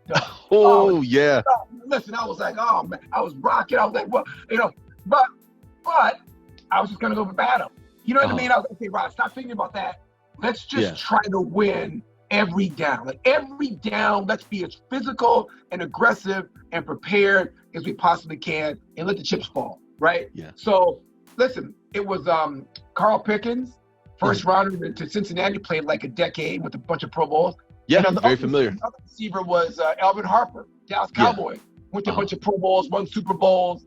Listen, I was like, oh man, I was rocking. I was like, well, but I was just gonna go for battle. You know what I mean? I was like, okay, Rod, stop thinking about that. Let's just try to win every down. Like, every down, let's be as physical and aggressive and prepared as we possibly can and let the chips fall, right? Yeah. So, listen, it was Carl Pickens, first rounder to Cincinnati, played like a decade with a bunch of Pro Bowls. Yeah, very familiar. The other receiver was Alvin Harper, Dallas Cowboy, went to a bunch of Pro Bowls, won Super Bowls.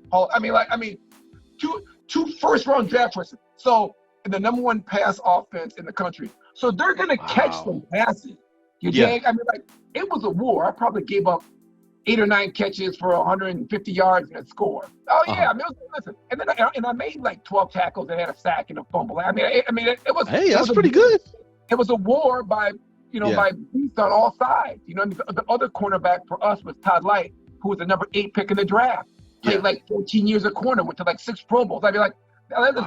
Two first-round draft choices. So, the number one pass offense in the country. So they're gonna catch some passes. You dig? I mean, like, it was a war. I probably gave up 8 or 9 catches for 150 yards and a score. Oh yeah, I mean, listen, and then I made like 12 tackles and had a sack and a fumble. I mean, it was. Hey, that's pretty good. It was a war by beasts on all sides. You know, the other cornerback for us was Todd Light, who was the number 8 pick in the draft. Played like 14 years of corner, went to like 6 Pro Bowls. I mean, like, listen,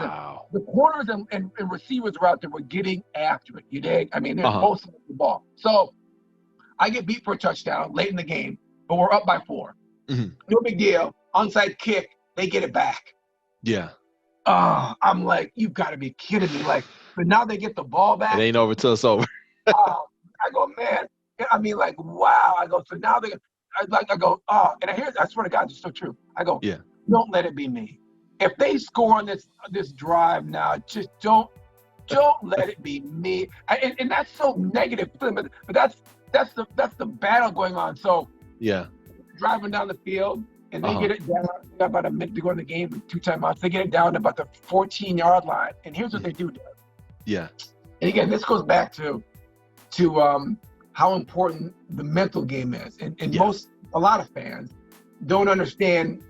the corners and receivers were out there were getting after it. You dig? I mean, they're both sides of the ball. So I get beat for a touchdown late in the game, but we're up by 4. No big deal. Onside kick, they get it back. Yeah. I'm like, you've got to be kidding me. Like, but now they get the ball back. It ain't over till it's over. I go, man. I mean, like, wow. I go, so now I go, and I swear to God, it's so true. I go, don't let it be me. If they score on this drive now, just don't let it be me. And that's so negative, but that's the battle going on. So driving down the field, and they get it down about a minute to go in the game with 2 timeouts. They get it down to about the 14-yard line, and here's what they do. And again, this goes back to how important the mental game is, and a lot of fans don't understand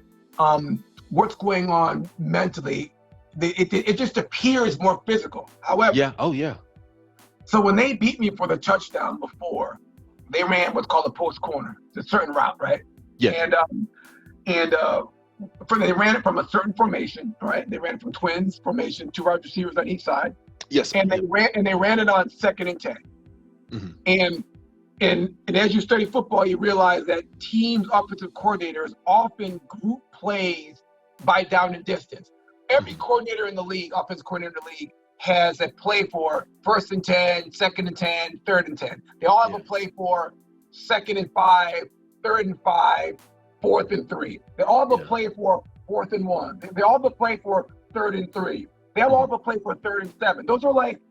what's going on mentally. It just appears more physical. However, so when they beat me for the touchdown before, they ran what's called a post corner. It's a certain route, right? Yeah. They ran it from a certain formation, right? They ran it from twins formation, 2 wide receivers on each side. Yes. And they ran it on 2nd and 10. And as you study football, you realize that teams' offensive coordinators often group plays by down and distance. Every coordinator in the league, offensive coordinator in the league, has a play for 1st and 10, 2nd and 10, 3rd and 10. They all have a play for 2nd and 5, 3rd and 5, 4th and 3. They all have a play for 4th and 1. They all have a play for 3rd and 3. They all have a play for 3rd and 7. Those are like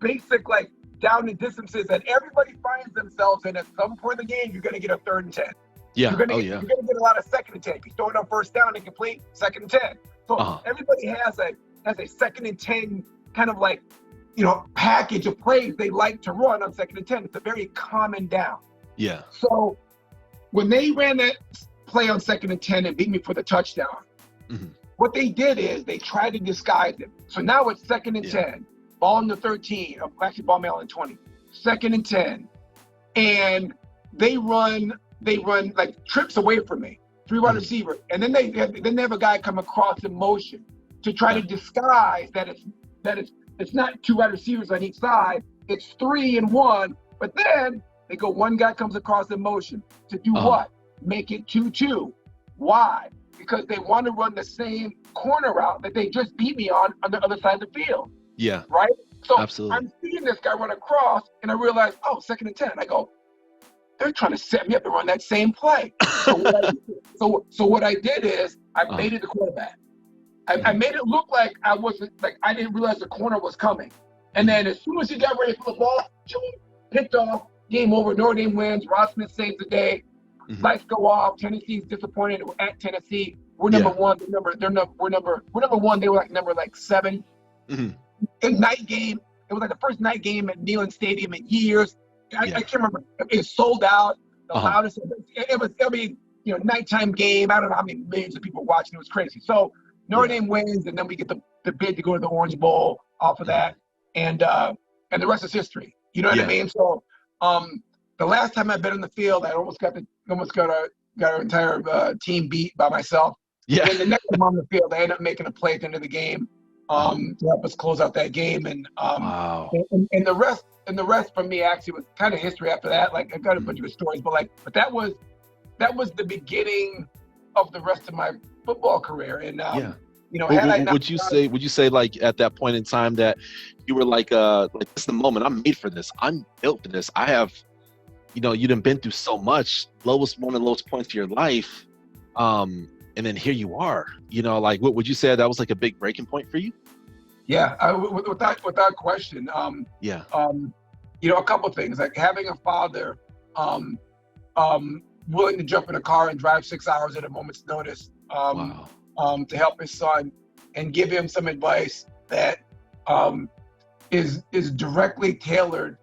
basic, like, down and distances that everybody finds themselves in. At some point in the game, you're going to get a 3rd and 10. Yeah. You're gonna get a lot of 2nd and 10. If you throw it on 1st down and complete, 2nd and 10. So everybody has a 2nd and 10 kind of like, package of plays they like to run on 2nd and 10. It's a very common down. Yeah. So when they ran that play on 2nd and 10 and beat me for the touchdown, what they did is they tried to disguise it. So now it's 2nd and 10, ball in the 13, actually ball mail in 20, 2nd and 10, and they run like trips away from me, 3 wide receivers, and then they have a guy come across in motion to try to disguise that it's not 2 wide receivers on each side, it's 3 and 1, but then they go, one guy comes across in motion to do what? Make it 2-2. Why? Because they want to run the same corner route that they just beat me on the other side of the field. Yeah. Right? So absolutely. I'm seeing this guy run across, and I realize, 2nd and 10. I go, they're trying to set me up to run that same play. So what I did is I made it the quarterback. I made it look like I didn't realize the corner was coming. And then as soon as he got ready for the ball, picked off, game over. Notre Dame wins. Rod Smith saves the day. Lights go off. Tennessee's disappointed at Tennessee. We're number one. We're number one. They were like number 7. A night game. It was like the first night game at Neyland Stadium in years. I can't remember. It sold out. The loudest. It was. Nighttime game. I don't know how many millions of people watching. It was crazy. So Notre Dame wins, and then we get the bid to go to the Orange Bowl off of that, and the rest is history. You know what I mean? So the last time I've been on the field, I almost got our entire team beat by myself. Yeah. And the next time on the field, I ended up making a play at the end of the game to help us close out that game. And and the rest for me actually was kind of history after that. Like I got a bunch of stories, but that was the beginning of the rest of my football career. And would you say like at that point in time that you were like this is the moment, I'm made for this, I'm built for this, I have, you done been through so much, one of the lowest points of your life, and then here you are, like what would you say that was like a big breaking point for you? Without question. A couple of things, like having a father willing to jump in a car and drive 6 hours at a moment's notice to help his son and give him some advice that is directly tailored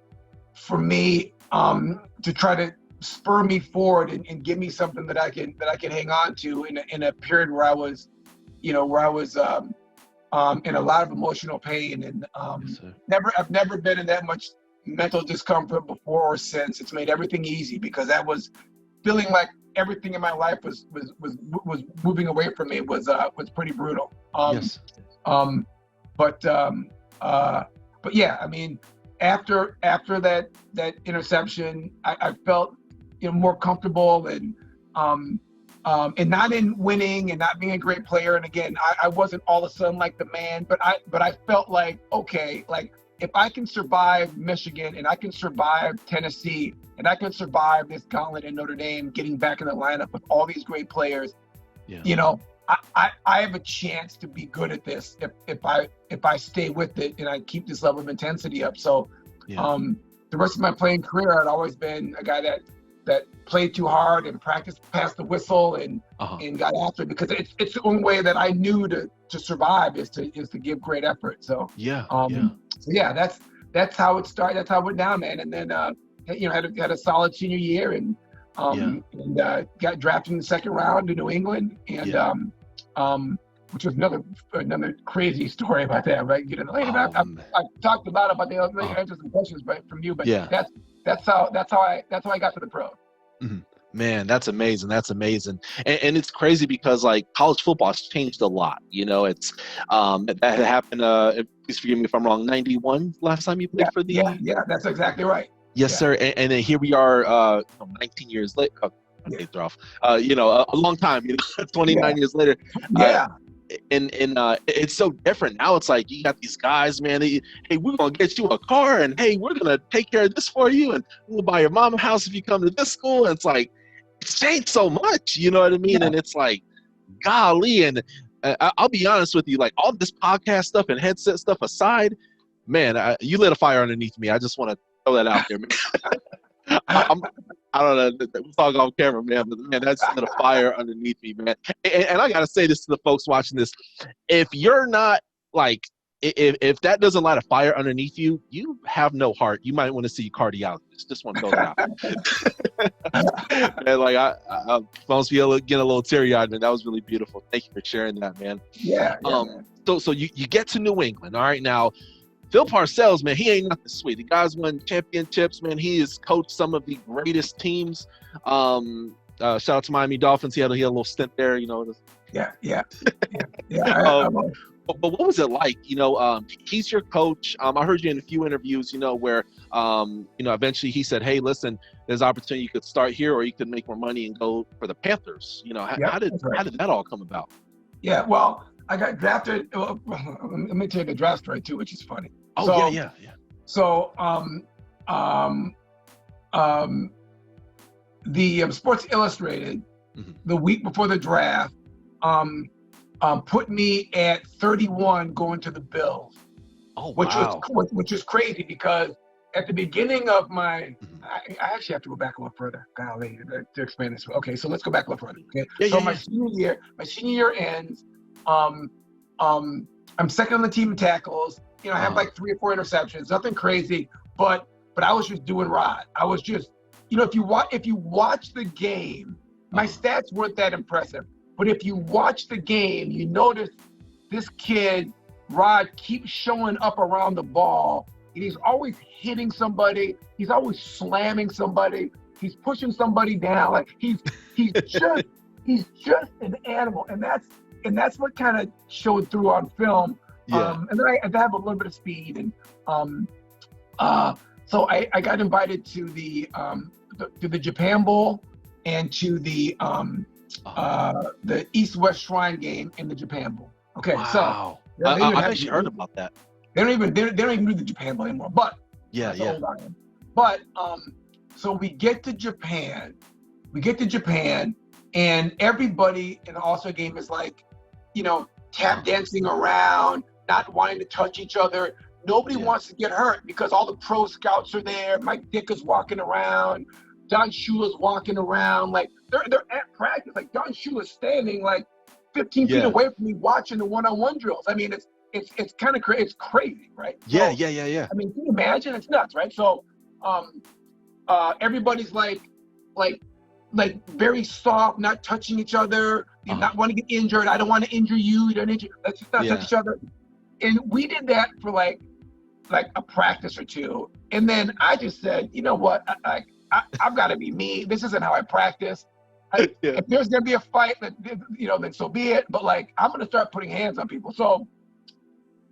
for me to try to spur me forward and give me something that I can hang on to in a period where I was in a lot of emotional pain, and I've never been in that much mental discomfort before or since. It's made everything easy, because that was feeling like everything in my life was moving away from me was pretty brutal. But yeah, I mean, after that interception, I felt more comfortable and not in winning and not being a great player. And again, I wasn't all of a sudden like the man, but I felt like, okay, like if I can survive Michigan and I can survive Tennessee and I can survive this gauntlet in Notre Dame, getting back in the lineup with all these great players, I have a chance to be good at this if I stay with it and I keep this level of intensity up. So the rest of my playing career, I'd always been a guy that played too hard and practiced past the whistle and got after it, because it's the only way that I knew to survive is to give great effort. So that's how it started. That's how it went down, man. And then had a solid senior year and got drafted in the 2nd round to New England, and which was another crazy story about that, right? I've talked about it, but they'll answer some questions from you. But that's how I got to the pro. Mm-hmm. Man, that's amazing. That's amazing. And it's crazy because like college football has changed a lot. It's that happened. Please forgive me if I'm wrong. 91 last time you played for the. Yeah, that's exactly right. Yes, sir. And then here we are, 19 years later. A long time. 29 years later. And it's so different now. It's like you got these guys, man. Hey, we're gonna get you a car, and hey, we're gonna take care of this for you, and we'll buy your mom a house if you come to this school. And it's like it's changed so much, you know what I mean? And it's like, golly. And I'll be honest with you, like all this podcast stuff and headset stuff aside, man, you lit a fire underneath me. I just want to throw that out there, man. I don't know. We'll talk off camera, man. But man, that's lit a fire underneath me, man. And I gotta say this to the folks watching this: if you're not like, if that doesn't light a fire underneath you, you have no heart. You might want to see a cardiologist. Just want to throw that out. And like I almost feel getting a little teary-eyed, and that was really beautiful. Thank you for sharing that, man. Yeah. Man. So you get to New England. All right, now Bill Parcells, man, he ain't nothing sweet. The guy's won championships, man. He has coached some of the greatest teams. Shout out to Miami Dolphins. He had a little stint there, you know. Yeah. But what was it like? You know, he's your coach. I heard you in a few interviews, you know, where, eventually he said, hey, listen, there's opportunity. You could start here or you could make more money and go for the Panthers. You know, how did that all come about? Yeah, well, I got drafted. Let me tell you the draft story too, which is funny. Oh, yeah. So, the Sports Illustrated, the week before the draft, put me at 31 going to the Bills. Oh, wow. Which is crazy because at the beginning of my, I actually have to go back a little further, golly, to explain this. Okay, so let's go back a little further. Okay, my senior year ends. I'm second on the team in tackles. You know, I have like 3 or 4 interceptions, nothing crazy, but I was just doing Rod. I was just, you know, if you watch the game, my stats weren't that impressive. But if you watch the game, you notice this kid, Rod, keeps showing up around the ball. And he's always hitting somebody. He's always slamming somebody. He's pushing somebody down. Like he's just an animal. And that's what kind of showed through on film. Yeah. And then I have a little bit of speed. And so I got invited to the Japan Bowl and to the East-West Shrine game in the Japan Bowl. Okay, wow. So I've actually heard about that. They don't even do the Japan Bowl anymore. But But so we get to Japan, and everybody in the All-Star game is like, you know, tap dancing around, not wanting to touch each other. Nobody wants to get hurt because all the pro scouts are there. Mike Dick is walking around. Don Shula's walking around. Like they're at practice. Like Don Shula's standing like 15 feet away from me watching the one-on-one drills. I mean, it's kind of it's crazy, right? Yeah. I mean, can you imagine? It's nuts, right? So everybody's like very soft, not touching each other, not want to get injured. I don't want to injure you. You don't injure. Let's just not touch each other. And we did that for like a practice or two. And then I just said, you know what? I've got to be me. This isn't how I practice. If there's going to be a fight, then so be it. But like, I'm going to start putting hands on people. So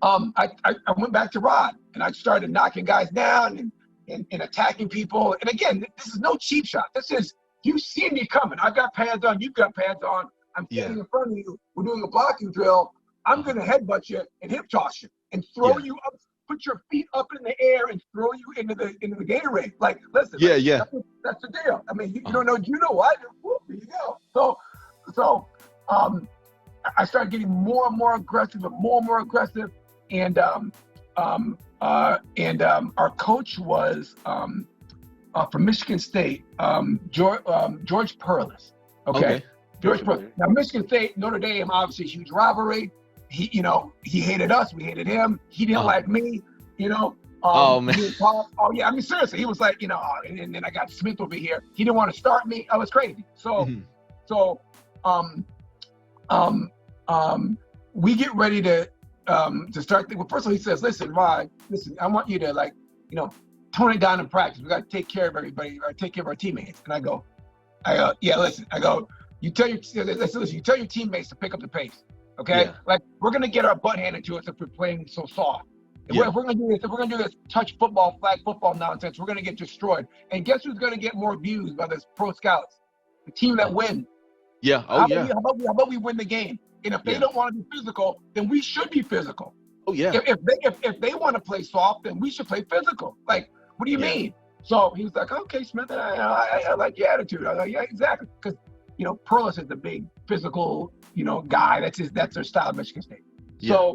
I went back to Rod and I started knocking guys down and attacking people. And again, this is no cheap shot. This is, you see me coming. I've got pads on. You've got pads on. I'm standing in front of you. We're doing a blocking drill. I'm going to headbutt you and hip toss you and throw you up, put your feet up in the air and throw you into the Gatorade. Like, listen, that's the deal. I mean, you don't know, you know what? Whoop, there you go. So I started getting more and more aggressive and our coach was from Michigan State, George Perlis. Okay. George Perlis. Now, Michigan State, Notre Dame, obviously a huge rivalry. He hated us. We hated him. He didn't like me, you know. Oh, man. I mean, seriously, he was like, you know, and then I got Smith over here. He didn't want to start me. I was crazy. So we get ready to start. Well, first of all, he says, listen, Rod, I want you to, like, you know, tone it down in practice. We got to take care of everybody, or take care of our teammates. And I go, yeah, listen. I go, you tell your teammates to pick up the pace. Okay, like we're gonna get our butt handed to us if we're playing so soft. If we're gonna do this touch football, flag football nonsense, we're gonna get destroyed. And guess who's gonna get more views by this pro scouts? The team that wins. Yeah. How about we win the game? And if they don't want to be physical, then we should be physical. Oh yeah. If they want to play soft, then we should play physical. Like, what do you mean? So he was like, okay, Smith, I like your attitude. I was like, yeah, exactly, because you know, Perlis is the big physical, you know, guy. That's their style at Michigan State. Yeah.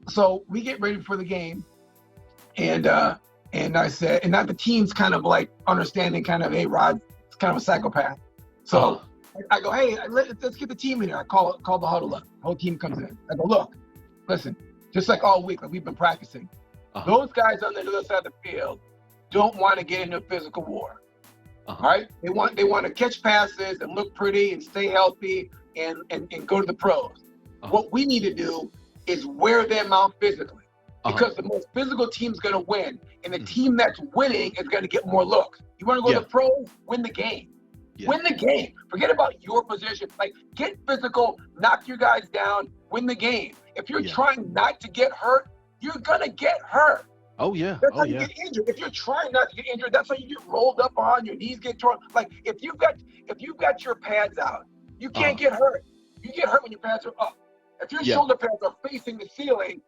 So we get ready for the game, and And I said, and not the team's kind of like understanding kind of, hey, Rod's kind of a psychopath. So I go, hey, let's get the team in here. I call the huddle up. The whole team comes in. I go, look, listen, just like all week, like we've been practicing. Those guys on the other side of the field don't want to get into a physical war. All right? They want to catch passes and look pretty and stay healthy and go to the pros. What we need to do is wear them out physically. Because the most physical team's going to win, and the team that's winning is going to get more looks. You want to go to the pros? Win the game. Win the game. Forget about your position. Like, get physical, knock your guys down, win the game. If you're trying not to get hurt, you're going to get hurt. Oh, yeah. That's how you get injured. If you're trying not to get injured, that's how you get rolled up on, your knees get torn. Like, if you've got your pads out, you can't get hurt. You get hurt when your pads are up. If your shoulder pads are facing the ceiling,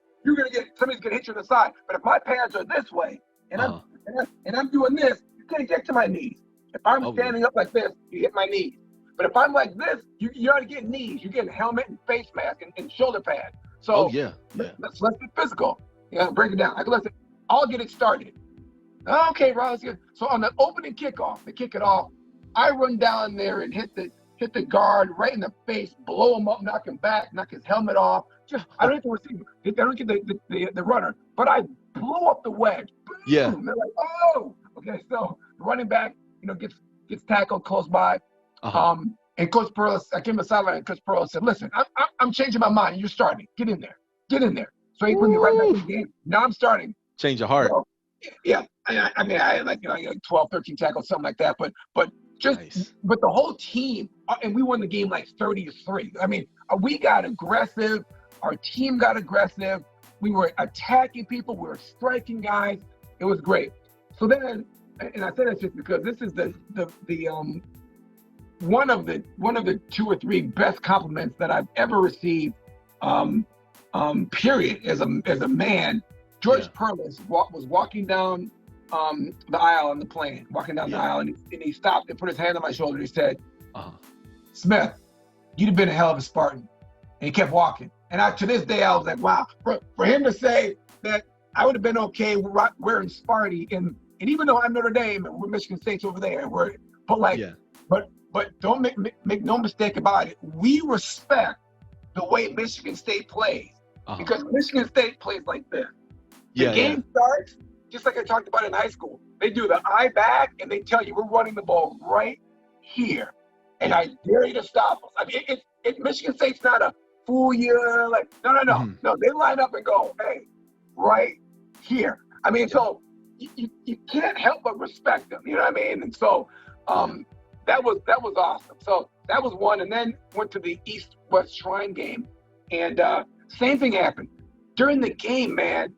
somebody's gonna hit you in the side. But if my pads are this way and I'm doing this, you can't get to my knees. If I'm standing up like this, you hit my knees. But if I'm like this, you ought to get knees. You're getting helmet and face mask and shoulder pad. So let's be physical. Break it down. Listen, I'll get it started. Okay, Rob, let's get. So on the opening kickoff, they kick it off. I run down there and hit the guard right in the face, blow him up, knock him back, knock his helmet off. I don't have to receive. I don't get the runner, but I blew up the wedge. Boom! Yeah. And they're like, oh, okay. So the running back, gets tackled close by. And Coach Parcells, I came to the sideline, and Coach Parcells said, "Listen, I'm changing my mind. You're starting. Get in there. So he put me right back in the game. Now I'm starting. Change your heart. So, yeah. I mean, I had like 12, 13 tackles, something like that. But but the whole team, and we won the game like 30-3. I mean, we got aggressive. Our team got aggressive. We were attacking people. We were striking guys. It was great. So then, and I say that just because this is the one of the 2 or 3 best compliments that I've ever received. Period. As a man, George Parcells was walking down the aisle on the plane, the aisle, and he stopped and put his hand on my shoulder. And he said, "Smith, you'd have been a hell of a Spartan." And he kept walking. And to this day, I was like, wow, for him to say that I would have been okay wearing Sparty, and even though I'm Notre Dame and we're Michigan State's over there, but don't make no mistake about it. We respect the way Michigan State plays because Michigan State plays like this. The game starts just like I talked about in high school. They do the eye back and they tell you we're running the ball right here, and I dare you to stop us. I mean, Michigan State's not a fool you, like, no, they line up and go, hey, right here. I mean, so you can't help but respect them, you know what I mean? And so that was awesome. So that was one, and then went to the East-West Shrine game, and same thing happened. During the game, man,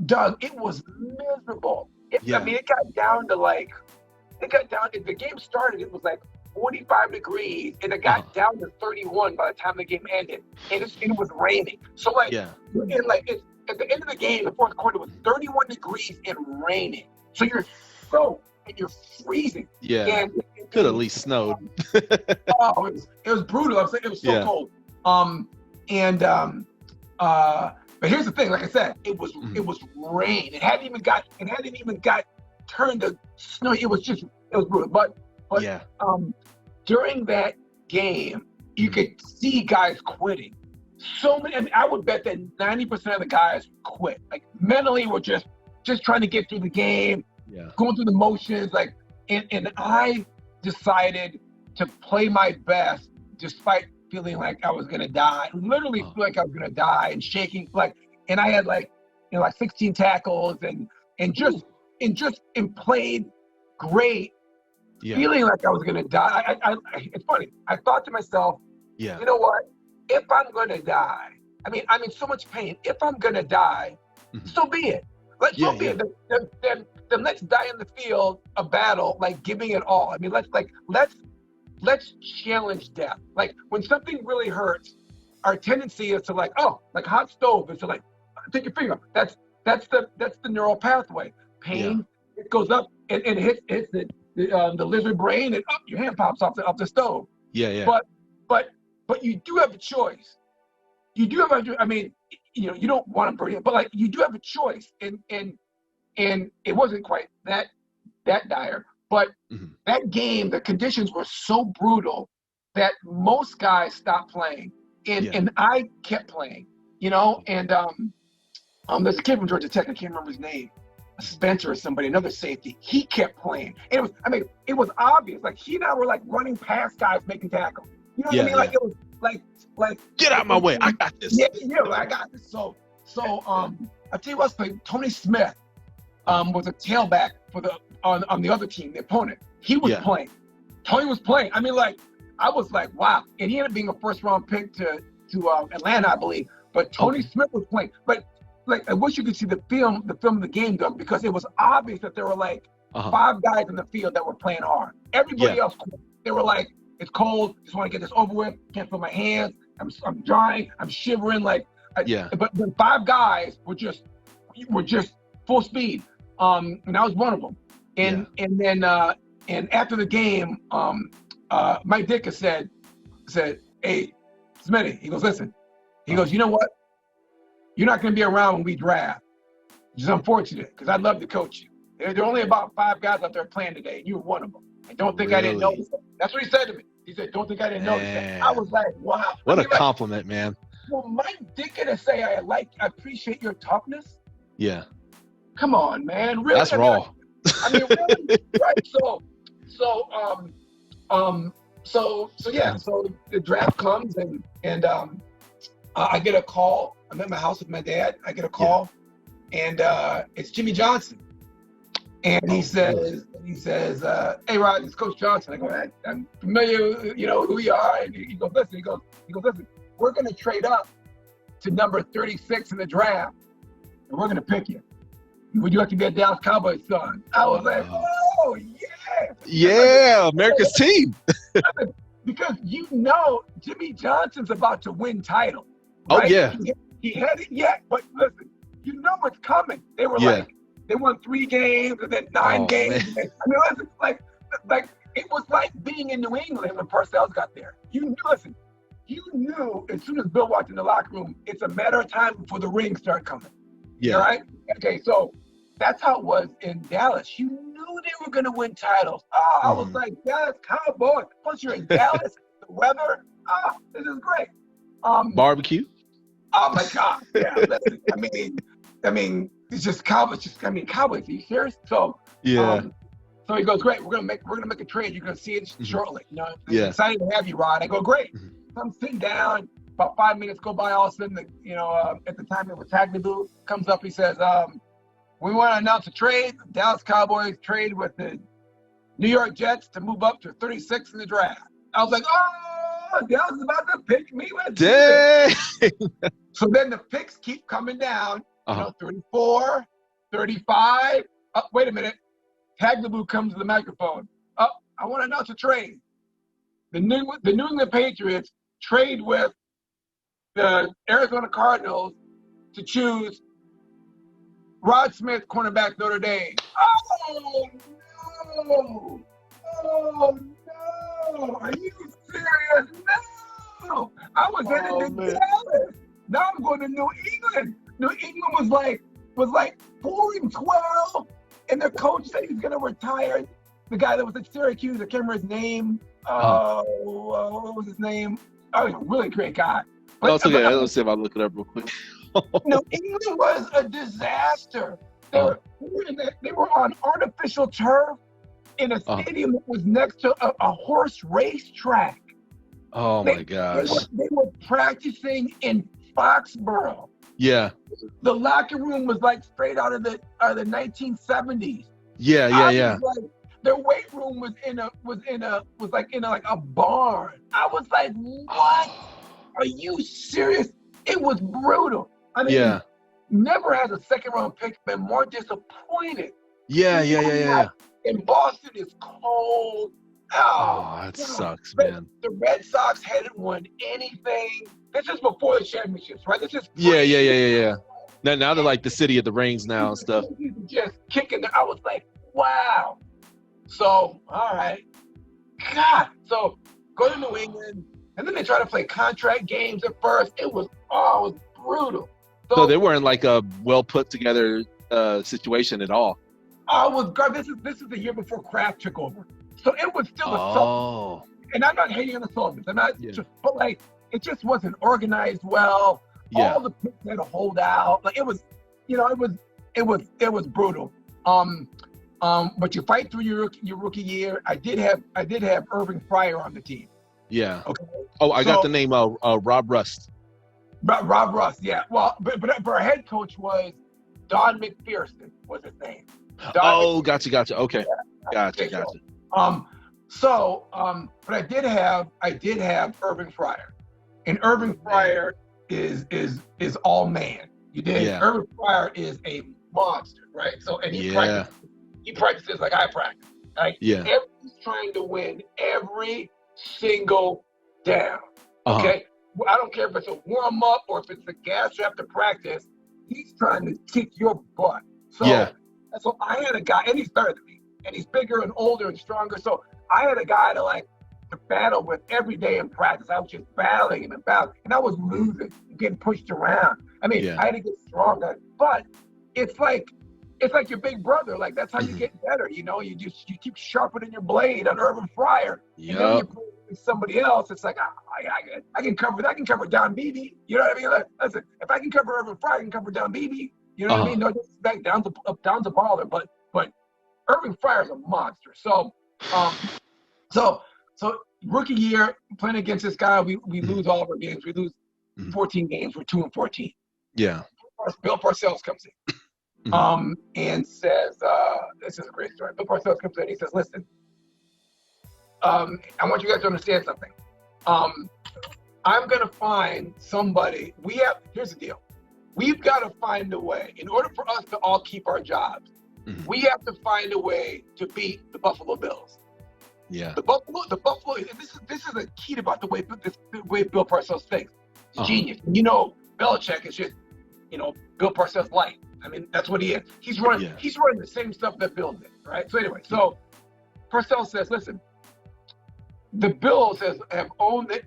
Doug, it was miserable. I mean, it got down to the game started, it was like 45 degrees, and it got down to 31 by the time the game ended, and it was raining. So at the end of the game, the fourth quarter was 31 degrees and raining. So you're soaked and you're freezing. Yeah, and could at least snowed. It was brutal. It was so cold. But here's the thing. Like I said, it was rain. It hadn't even got turned to snow. It was brutal. But during that game, you could see guys quitting. So many. I mean, I would bet that 90% of the guys quit. Like mentally, were just trying to get through the game, going through the motions. Like, and I decided to play my best despite feeling like I was gonna die. Literally feel like I was gonna die and shaking. And I had 16 tackles and played great. Feeling like I was going to die. It's funny. I thought to myself, you know what? If I'm going to die, I'm in so much pain. If I'm going to die, so be it. So be it. Then let's die in the field of battle, like giving it all. I mean, let's challenge death. Like when something really hurts, our tendency is to like hot stove is to take your finger. That's the neural pathway. Pain, it goes up and it hits the lizard brain, and your hand pops off the stove. But you do have a choice. You do have you don't want to burn it, but you do have a choice. And and it wasn't quite that dire. But that game, the conditions were so brutal that most guys stopped playing, and I kept playing. You know, and there's a kid from Georgia Tech, I can't remember his name, Spencer or somebody, another safety. He kept playing. And it was obvious. Like, he and I were like running past guys making tackles. You know what I mean? Like, it was like get out of my way. I got this. Yeah, I got this. So I'll tell you what's playing. Tony Smith was a tailback for on the other team, the opponent. He was playing. Tony was playing. I mean, like, I was like, wow. And he ended up being a first round pick to Atlanta, I believe. But Tony Smith was playing. But like, I wish you could see the film of the game, Doug, because it was obvious that there were like 5 guys in the field that were playing hard. Everybody else, they were like, it's cold, just want to get this over with, can't feel my hands, I'm drying, I'm shivering, like, but the 5 guys were just full speed, and I was one of them. And then after the game, Mike Ditka said, hey, Smitty, he goes, listen, he goes, you know what? You're not going to be around when we draft. Which is unfortunate, because I'd love to coach you. There are only about 5 guys out there playing today, and you were one of them. And don't think I didn't know this. That's what he said to me. He said, don't think I didn't know this. I was like, wow. What a compliment, man. Well, Mike Ditka to say, I appreciate your toughness. Yeah. Come on, man. Really? That's raw. I mean, really? Right. So the draft comes, and I get a call. I'm at my house with my dad. I get a call, and it's Jimmy Johnson. And he says, hey, Rod, it's Coach Johnson. I go, I'm familiar, you know, who we are. And he goes, listen, listen, we're going to trade up to number 36 in the draft, and we're going to pick you. Would you like to be a Dallas Cowboys son? I was like, oh, yeah. Yeah, America's team. Because you know Jimmy Johnson's about to win titles. Right? Oh, yeah. He hadn't yet, but listen, you know what's coming. They were like, they won 3 games and then 9 games. I mean, listen, like it was like being in New England when Parcells got there. You knew as soon as Bill walked in the locker room, it's a matter of time before the rings start coming. Yeah. All right? Okay, so that's how it was in Dallas. You knew they were going to win titles. Oh, I was like, Dallas Cowboys. Plus, you're in Dallas. The weather. Oh, this is great. Barbecue. Oh my God! Yeah, listen, I mean, it's just Cowboys. Cowboys. Are you serious? So so he goes, great. We're gonna make a trade. You're gonna see it shortly. You know, I'm excited to have you, Rod. I go, great. So I'm sitting down. About 5 minutes go by. All of a sudden, at the time it was Tagliabue comes up. He says, we want to announce a trade. The Dallas Cowboys trade with the New York Jets to move up to 36 in the draft. I was like, oh, Dallas is about to pick me. Dang. So then the picks keep coming down. 34, 35. Oh, wait a minute. Tagliabue comes to the microphone. Oh, I want to announce a trade. The New England Patriots trade with the Arizona Cardinals to choose Rod Smith, cornerback, Notre Dame. Oh, no. Oh, no. Are you serious? No. I was headed to Dallas. Now I'm going to New England. New England was like 4-12, and their coach said he's going to retire. The guy that was at Syracuse, I can't remember his name. What was his name? Oh, he's a really great guy. But, it's okay. Let's see if I look it up real quick. No, England was a disaster. They were on artificial turf in a stadium that was next to a horse race track. Oh my gosh! They were practicing in Foxborough. Yeah. The locker room was like straight out of the 1970s. Yeah. Like, their weight room was like in a barn. I was like, what? Are you serious? It was brutal. I mean, never has a second round pick been more disappointed. Yeah. And Boston is cold. Oh, that sucks, man. The Red Sox hadn't won anything. This is before the championships, right? This is Yeah. Now they're like the city of the rings now and stuff. Just kicking. I was like, wow. So, all right. God. So, go to New England, and then they try to play contract games at first. It was brutal. So they weren't like a well put together situation at all? This is the year before Kraft took over, so it was still a Oh. and I'm not hating on the Sultans. I'm not Yeah. just, but like it just wasn't organized well. Yeah. All the picks had to hold out. Like it was, it was brutal. But you fight through your rookie year. I did have Irving Fryer on the team. Yeah. Okay. Oh, I got the name Rob Rust. Rob Rust. Yeah. Well, but our head coach was Don McPherson. Was his name? Gotcha. Okay. Yeah. Gotcha. But I did have Irving Fryer, and Irving Fryer is all man. You did. Yeah. Irving Fryer is a monster, right? So and he practices like I practice. Like he's trying to win every single down. Okay, I don't care if it's a warm up or if it's a gas after practice. He's trying to kick your butt. So I had a guy, and he's better than me, and he's bigger and older and stronger. So I had a guy to battle with every day in practice. I was just battling him and I was losing and getting pushed around. I mean, I had to get stronger. But it's like your big brother. Like that's how you get better. You keep sharpening your blade on Irvin Fryer. Yep. And then you play with somebody else. It's like I can cover that. I can cover Don Beebe. You know what I mean? Listen, if I can cover Irvin Fryer, I can cover Don Beebe. You know what I mean? No disrespect, Don's a baller, but Irving Fryer's a monster. So rookie year playing against this guy, we lose all of our games. We lose 14 games. We're 2-14. Yeah. Bill Parcells comes in, and says, "This is a great story." Bill Parcells comes in. And he says, "Listen, I want you guys to understand something. I'm gonna find somebody. Here's the deal. We've got to find a way, in order for us to all keep our jobs, we have to find a way to beat the Buffalo Bills." Yeah. The Buffalo. This is a key about the way Bill Parcells thinks. It's genius. Belichick is just, Bill Parcells light. I mean, that's what he is. He's running the same stuff that Bill did, right? So anyway, Parcells says, listen, the Bills have owned the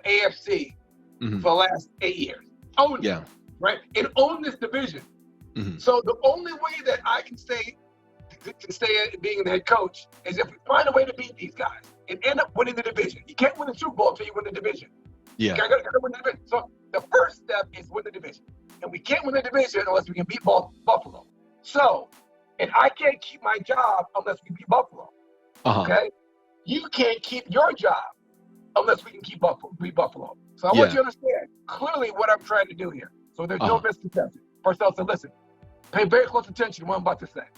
AFC for the last 8 years. Owned it, right? And owned this division. So the only way that I can stay being the head coach is if we find a way to beat these guys and end up winning the division. You can't win the Super Bowl until you win the division. Yeah. You gotta win the division. So the first step is win the division. And we can't win the division unless we can beat Buffalo. So, and I can't keep my job unless we beat Buffalo. Okay? You can't keep your job unless we can beat Buffalo. So I want you to understand clearly what I'm trying to do here. So there's no misconception. Parcells said, listen, pay very close attention to what I'm about to say.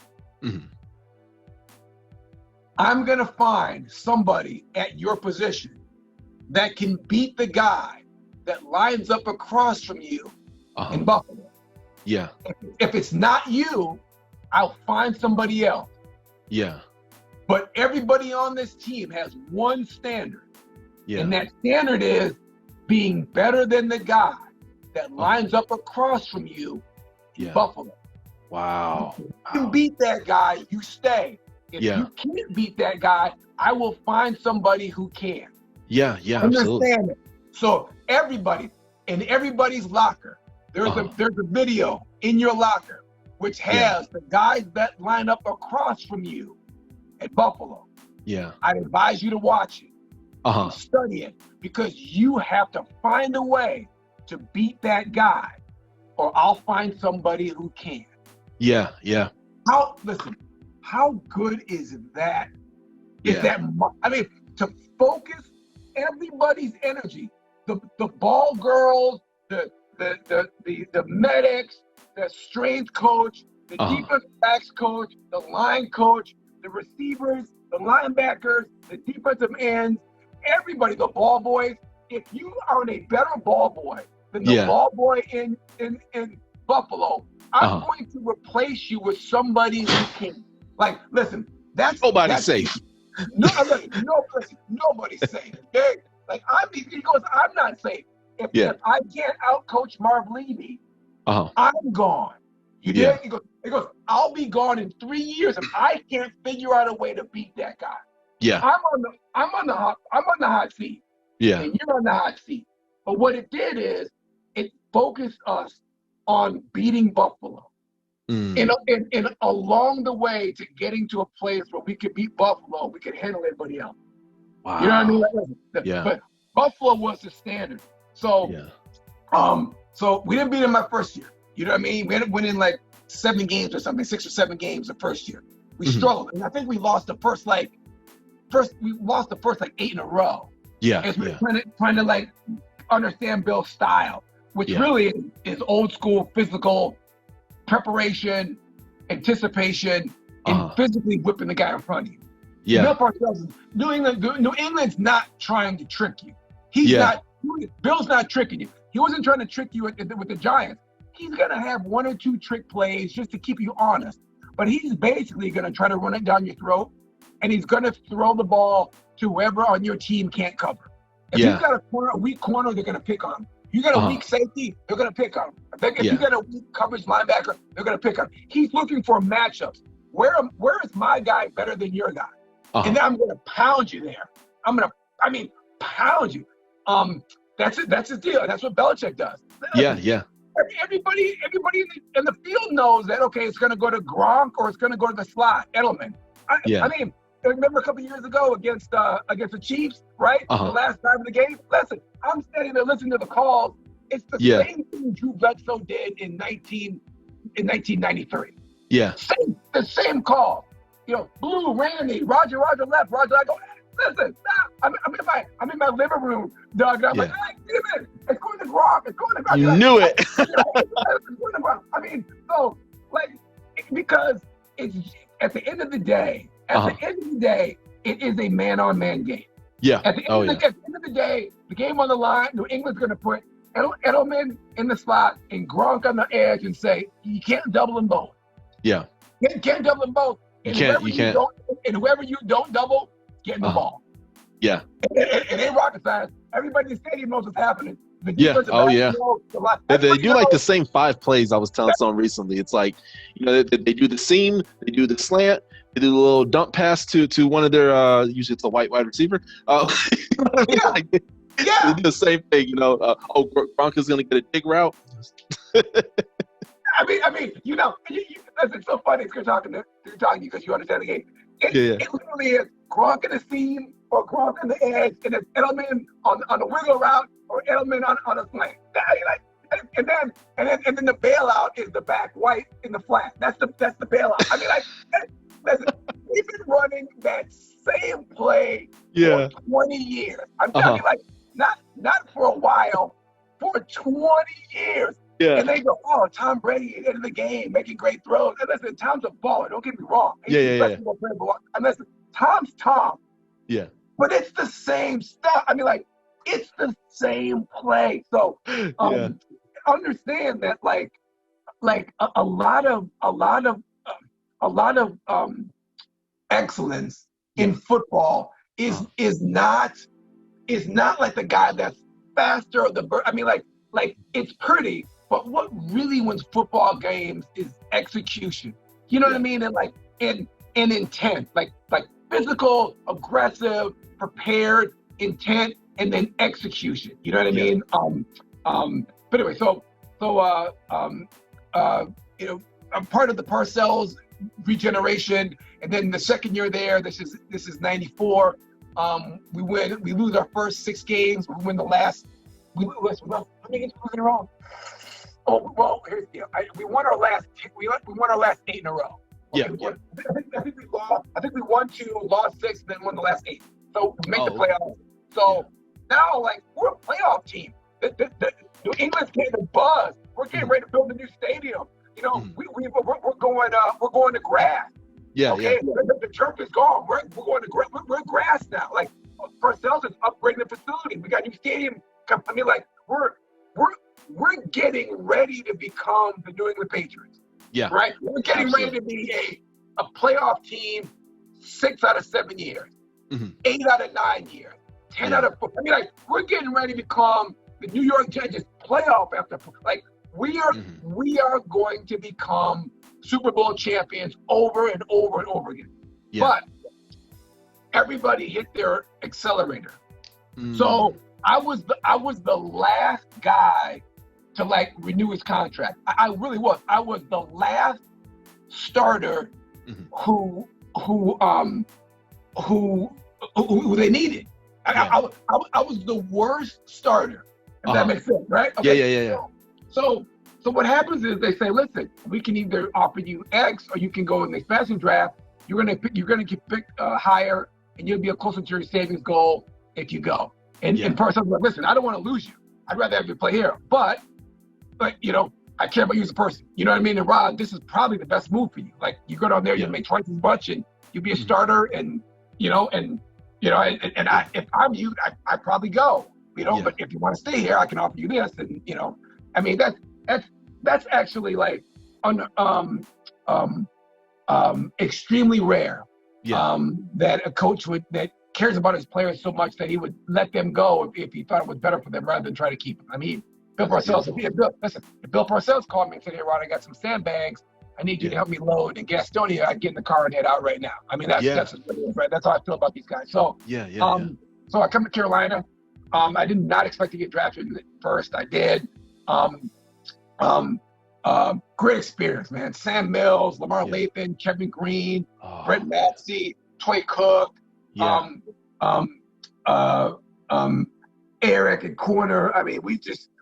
I'm going to find somebody at your position that can beat the guy that lines up across from you in Buffalo. Yeah. If it's not you, I'll find somebody else. Yeah. But everybody on this team has one standard. Yeah. And that standard is being better than the guy that lines up across from you in Buffalo. Wow. If you can beat that guy, you stay. If you can't beat that guy, I will find somebody who can. Yeah, absolutely. Understand it. So everybody, in everybody's locker, there's a video in your locker which has the guys that line up across from you at Buffalo. Yeah. I advise you to watch it. And study it, because you have to find a way to beat that guy, or I'll find somebody who can. Yeah. How good is that? To focus everybody's energy, the ball girls, the medics, the strength coach, the defensive backs coach, the line coach, the receivers, the linebackers, the defensive ends, everybody, the ball boys. If you are a better ball boy than the ball boy in Buffalo, I'm going to replace you with somebody who can. Like, listen, that's safe. Nobody's safe. Okay? Like, he goes, I'm not safe. If I can't outcoach Marv Levy, I'm gone. You did? He goes, I'll be gone in 3 years if I can't figure out a way to beat that guy. Yeah. I'm on the hot seat. Yeah. And you're on the hot seat. But what it did is it focused us on beating Buffalo. And along the way to getting to a place where we could beat Buffalo, we could handle everybody else. Wow. You know what I mean? But Buffalo was the standard. So, so we didn't beat them my first year. You know what I mean? We ended up winning like 7 games or something, 6 or 7 games the first year. We struggled, and I think we lost the first 8 in a row. Yeah. As we're trying to like understand Bill's style, which really is old school physical preparation, anticipation, and physically whipping the guy in front of you. Yeah. Bill Parcells, New England's not trying to trick you. Bill's not tricking you. He wasn't trying to trick you with the Giants. He's gonna have 1 or 2 trick plays just to keep you honest. But he's basically gonna try to run it down your throat, and he's gonna throw the ball to whoever on your team can't cover. If you've got a weak corner, they're gonna pick on him. You got a weak safety, they're gonna pick on him. If you got a weak coverage linebacker, they're gonna pick on him. He's looking for matchups. Where is my guy better than your guy? And then I'm gonna pound you there. Pound you. That's it. That's his deal. That's what Belichick does. Yeah. Everybody in the field knows that, okay, it's going to go to Gronk or it's going to go to the slot, Edelman. I mean, I remember a couple years ago against the Chiefs, right? The last time of the game. Listen, I'm standing there listening to the calls. It's the same thing Drew Bledsoe did in 1993. Yeah. The same call. You know, Blue, Randy, Roger left, Roger. I go, listen, stop. I'm in my living room, Doug. I'm like, hey, wait a minute. It's going to Gronk. It's going to Gronk. You knew it. It's going to Gronk. I mean, so, like, because it's at the end of the day, it is a man-on-man game. Yeah. At the end of the day, the game on the line, New England's going to put Edelman in the slot and Gronk on the edge and say, you can't double them both. Yeah. You can't double them both. You can't. And whoever you don't double, getting the ball. Yeah. It ain't rocket science. Everybody in the stadium knows what's happening. They do like the same 5 plays. I was telling someone recently. It's like, you know, they do the seam, they do the slant, they do the little dump pass to one of their usually it's a white wide receiver. They do the same thing. You know, Gronk is going to get a dig route. I mean, you know, it's so funny because you're talking because you understand the game. It literally is Gronk in the seam or Gronk on the edge, and it's Edelman on the wiggle route or Edelman on a slant. And then the bailout is the back white in the flat. That's the bailout. I mean, listen, we've been running that same play for 20 years. I'm telling you, like, not for a while, for 20 years. Yeah. And they go, oh, Tom Brady at the end of the game making great throws. And listen, Tom's a baller. Don't get me wrong. And listen, Tom's Tom. Yeah. But it's the same stuff. I mean, like, it's the same play. So understand that, like a lot of excellence in football is not like the guy that's faster or I mean, like it's pretty. But what really wins football games is execution. You know what I mean? And intent, like physical, aggressive, prepared, intent, and then execution. You know what I mean? But anyway, so you know, I'm part of the Parcells regeneration, and then the second year there, this is 94. We lose our first 6 games. We win the last. How many games we in a row? Oh well, here's the deal. We won our last 8 in a row. Okay, I think we won 2, lost 6, then won the last 8. So we make the playoffs. So now, like, we're a playoff team. The New England's getting a buzz. We're getting ready to build a new stadium. You know, we're going to grass. Yeah. Okay. Yeah. The turf is gone. We're going to grass. We're grass now. Like, Parcells is upgrading the facility. We got a new stadium. I mean, like, we're getting ready to become the New England Patriots. Yeah. Right? We're getting ready to be a playoff team 6 out of 7 years, 8 out of 9 years, 10 out of 4. I mean, like, we're getting ready to become the New York Jets playoff after. Like, we are going to become Super Bowl champions over and over and over again. Yeah. But everybody hit their accelerator. So I was the last guy to, like, renew his contract. I really was. I was the last starter who they needed. I was the worst starter, if that makes sense, right? Okay. Yeah. So what happens is they say, listen, we can either offer you X or you can go in the expansion draft. You're gonna get picked higher, and you'll be closer to your savings goal if you go. And Parcells was like, listen, I don't want to lose you. I'd rather have you play here, but you know, I care about you as a person. You know what I mean? And Rod, this is probably the best move for you. Like, you go down there, you make twice as much, and you be a starter, and if I'm you, I probably go. You know, but if you want to stay here, I can offer you this, and you know, I mean that's actually like extremely rare. That a coach that cares about his players so much that he would let them go if he thought it was better for them rather than try to keep them. I mean, Bill Parcells, if Bill Parcells called me and said, hey, Rod, I got some sandbags. I need you to help me load in Gastonia. I'd get in the car and head out right now. I mean, that's what it is, right? That's how I feel about these guys. So, so I come to Carolina. I did not expect to get drafted first. I did. Great experience, man. Sam Mills, Lamar Lathan, Kevin Green, Brett Matsey, Toy Cook, Eric and corner. I mean,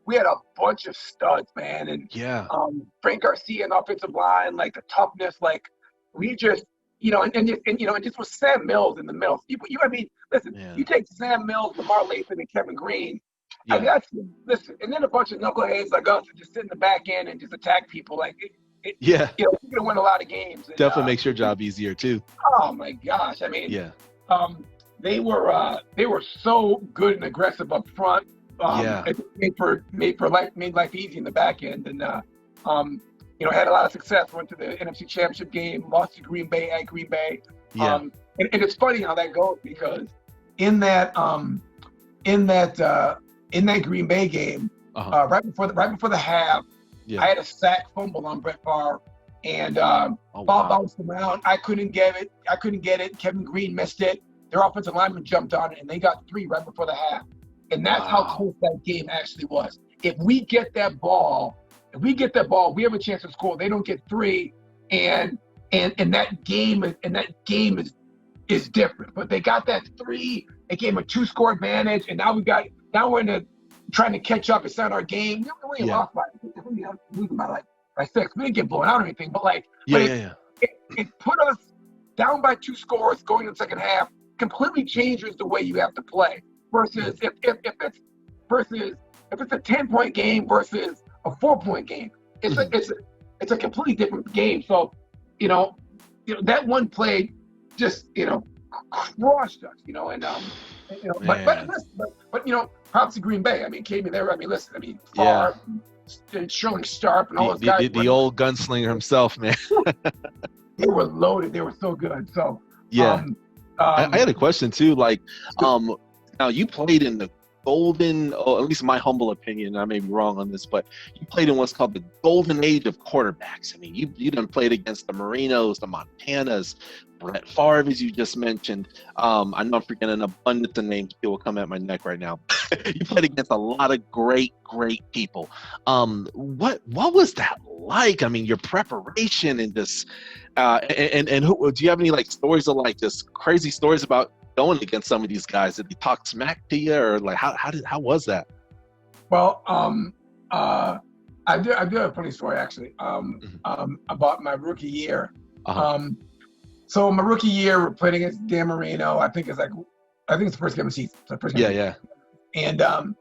we had a bunch of studs, man. And Frank Garcia in the offensive line, like the toughness, like we just, you know, and just with Sam Mills in the middle. I mean, listen, you take Sam Mills, Lamar Lathan, and Kevin Green. I mean, listen, and then a bunch of knuckleheads like us that just sit in the back end and just attack people. Like, you know, you're gonna win a lot of games. And, definitely makes your job easier too. Oh my gosh, I mean, they were so good and aggressive up front. It made life easy in the back end, and you know, had a lot of success. Went to the NFC Championship game, lost to Green Bay at Green Bay. And it's funny how that goes, because in that Green Bay game, right before the half, I had a sack fumble on Brett Favre, and ball bounced around. I couldn't get it. Kevin Green missed it. Their offensive lineman jumped on it, and they got 3 right before the half. And that's how close that game actually was. If we get that ball, we have a chance to score. They don't get 3, and that game is different. But they got that 3. They gave them a 2-score advantage, and now we're trying to catch up. It's not our game. We only lost by 6. We didn't get blown out or anything, but it put us down by 2 scores going to the second half. Completely changes the way you have to play. Versus if it's a 10-point game versus a 4-point game, it's a completely different game. So, you know that one play just crushed us. But you know, props to Green Bay. I mean, came in there. I mean, listen. I mean, Favre, showing Sharp and all those guys. The old gunslinger himself, man. They were loaded. They were so good. So I had a question too. Like, now you played in the golden, or at least in my humble opinion, I may be wrong on this, but you played in what's called the golden age of quarterbacks. I mean, you done played against the Marinos, the Montanas, Brett Favre, as you just mentioned. I know I'm forgetting an abundance of names. People will come at my neck right now. You played against a lot of great people. What was that like? I mean, your preparation and this, and who, do you have any like stories of like just crazy stories about going against some of these guys? Did they talk smack to you, or like how was that? Well, I do have a funny story actually about my rookie year. So my rookie year, we're playing against Dan Marino. I think it's the first game of the season. And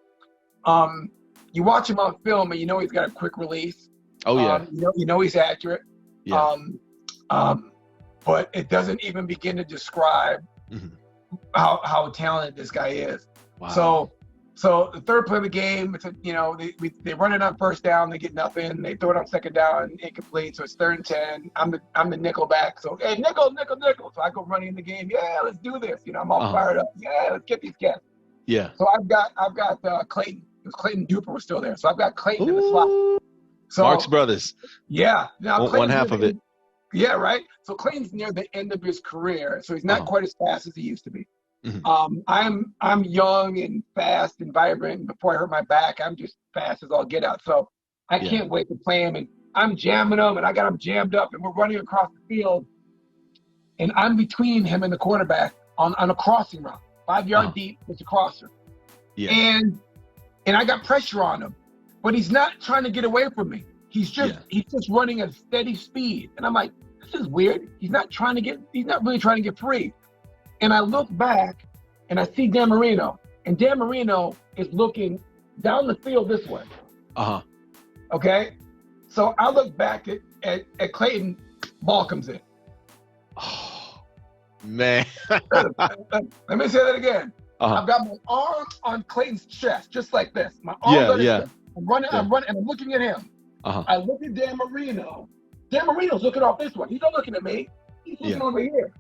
you watch him on film, and you know he's got a quick release. You know he's accurate. But it doesn't even begin to describe how talented this guy is. Wow. So the third play of the game, it's they run it on first down, they get nothing. They throw it on second down, incomplete. So it's 3rd and 10. I'm the nickel back. So hey, nickel. So I go running in the game. Yeah, let's do this. I'm all fired up. Yeah, let's get these cats. Yeah. So I've got Clayton. Clayton Duper was still there. So I've got Clayton in the slot. So Mark's brothers. Yeah. Now one half of it. Yeah, right. So Clayton's near the end of his career, so he's not quite as fast as he used to be. I'm young and fast and vibrant. Before I hurt my back, I'm just fast as all get out. So I can't wait to play him. And I'm jamming him, and I got him jammed up, and we're running across the field, and I'm between him and the quarterback on a crossing route, 5 yard deep with the crosser. Yeah. And I got pressure on him, but he's not trying to get away from me. He's just running at steady speed, and I'm like, this is weird. He's not really trying to get free. And I look back, and I see Dan Marino, and Dan Marino is looking down the field this way. Okay, so I look back at Clayton, ball comes in. Oh, man. Let me say that again. I've got my arm on Clayton's chest, just like this. My arm on his chest. I'm running, and I'm looking at him. I look at Dan Marino. Dan Marino's looking off this one. He's not looking at me. He's looking over here.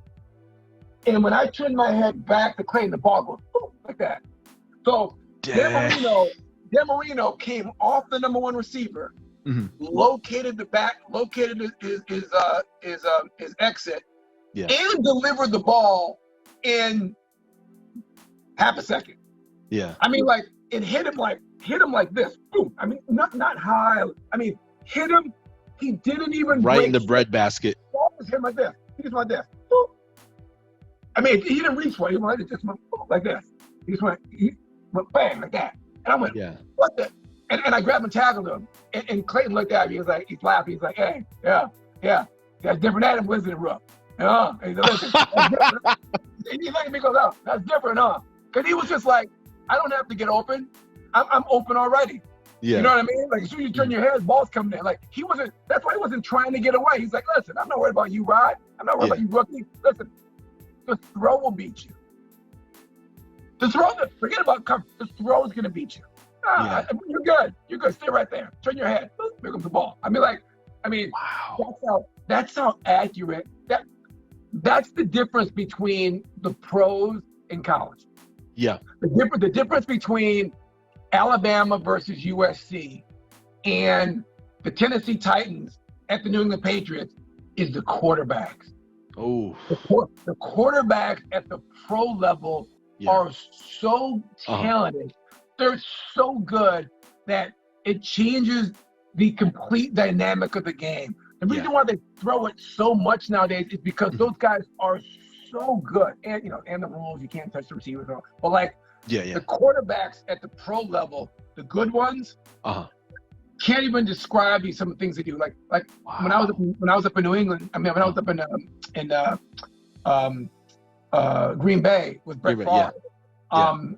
And when I turn my head back to Clayton, the ball goes boom, like that. So Dan Marino came off the number one receiver, located his exit, and delivered the ball in half a second. Yeah. I mean, like, it hit him like this. Boom. I mean, not high. I mean, hit him. He didn't even right in the breadbasket. Ball was hit like this. He just went like this. Boom. I mean, he didn't reach for it. He went boom, like this. He went bang like that. And I went, what the? And I grabbed and tackled him. And Clayton looked at me. He's laughing. He's like, hey, yeah. That's different than Wizard Rook. And he's like, listen, that's different. And he looked at me and goes, oh, that's different, huh? Because he was just like, I don't have to get open. I'm open already. Yeah. You know what I mean? Like, as soon as you turn your head, ball's coming in. Like, that's why he wasn't trying to get away. He's like, listen, I'm not worried about you, Rod. I'm not worried about you, Rookie. Listen, the throw will beat you. Forget about cover. The throw is going to beat you. You're good. You're good. Stay right there. Turn your head. Boop, here comes the ball. Wow. That's how accurate. That's the difference between the pros and college. Yeah. The difference between Alabama versus USC and the Tennessee Titans at the New England Patriots is the quarterbacks. Oh. The quarterbacks at the pro level are so talented. They're so good that it changes the complete dynamic of the game. The reason why they throw it so much nowadays is because those guys are so good. And and the rules, you can't touch the receivers. But like the quarterbacks at the pro level, the good ones, can't even describe some of the things they do. Like when I was up in New England, when I was up in Green Bay with Brett Favre.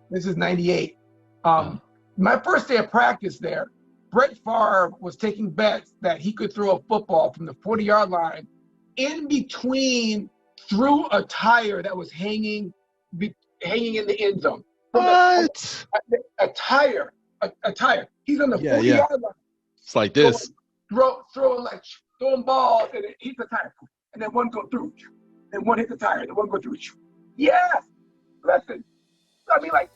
This is 98. My first day of practice there, Brett Favre was taking bets that he could throw a football from the 40-yard line in between through a tire that was hanging in the end zone. What? A tire. He's on the 40-yard line. It's like this. Throwing balls, and it hits the tire, and then one go through, and one hit the tire, and then one go through. Yes. Listen. I mean, like,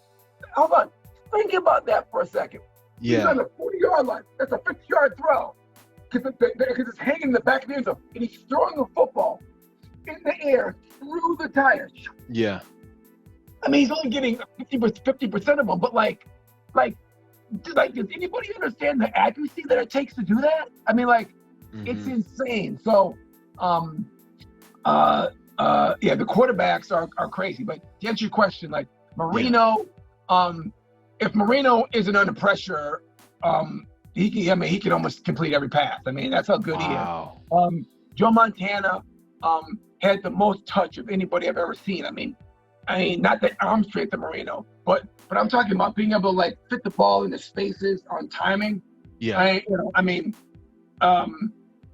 hold on. Think about that for a second. Yeah. He's on the 40-yard line. That's a 50-yard throw. Because it's hanging in the back of the end zone. And he's throwing the football in the air through the tires. Yeah. I mean, he's only getting 50% of them. But, like, does anybody understand the accuracy that it takes to do that? I mean, like, it's insane. So, the quarterbacks are crazy. But to answer your question, like, Marino, if Marino isn't under pressure, he can almost complete every pass. I mean, that's how good he is. Joe Montana had the most touch of anybody I've ever seen. I mean, not that arm strength of Marino, but I'm talking about being able to like fit the ball into spaces on timing. Yeah.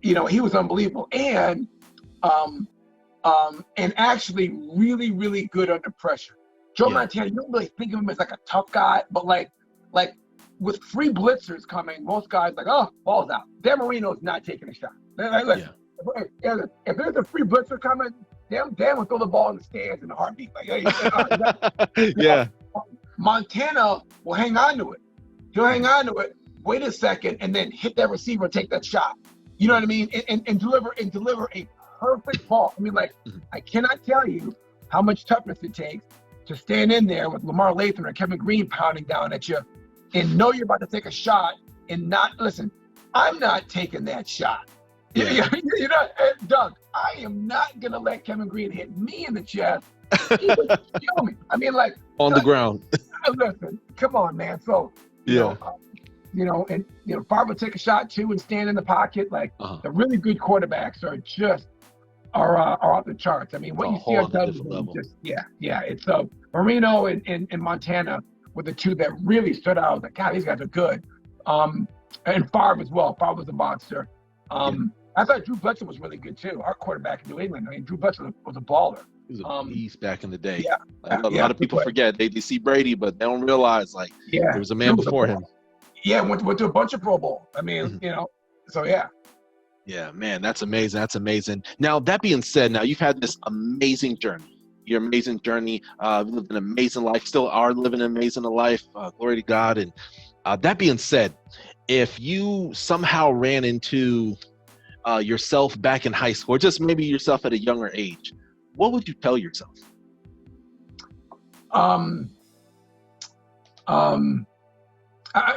He was unbelievable, and actually really, really good under pressure. Joe Montana, you don't really think of him as like a tough guy, but like with free blitzers coming, most guys like, oh, ball's out. Dan Marino's not taking a shot. If there's a free blitzer coming, Dan will throw the ball in the stands in a heartbeat. Montana will hang on to it. He'll hang on to it, wait a second, and then hit that receiver and take that shot. You know what I mean? And deliver a perfect ball. I mean, like, I cannot tell you how much toughness it takes to stand in there with Lamar Latham or Kevin Green pounding down at you and know you're about to take a shot and not listen. I'm not taking that shot. Yeah. You know, Doug, I am not going to let Kevin Green hit me in the chest. He would kill me. I mean, like. On the ground. Listen, come on, man. So, you know, Favre would take a shot too and stand in the pocket. Like the really good quarterbacks are off the charts. I mean, what you see on television, it's Marino and Montana were the two that really stood out. I was like, God, these guys are good. And Favre as well. Favre was a monster. I thought Drew Bledsoe was really good too. Our quarterback in New England. I mean, Drew Bledsoe was a baller. He was a beast back in the day. Yeah. A lot of people forget. They see Brady, but they don't realize there was a man before him. Yeah, went to a bunch of Pro Bowl. I mean, so yeah. Yeah, man, that's amazing. That's amazing. Now, that being said, now you've had this amazing journey. Your amazing journey. You lived an amazing life. Still are living an amazing life. Glory to God. And that being said, if you somehow ran into yourself back in high school, or just maybe yourself at a younger age, what would you tell yourself?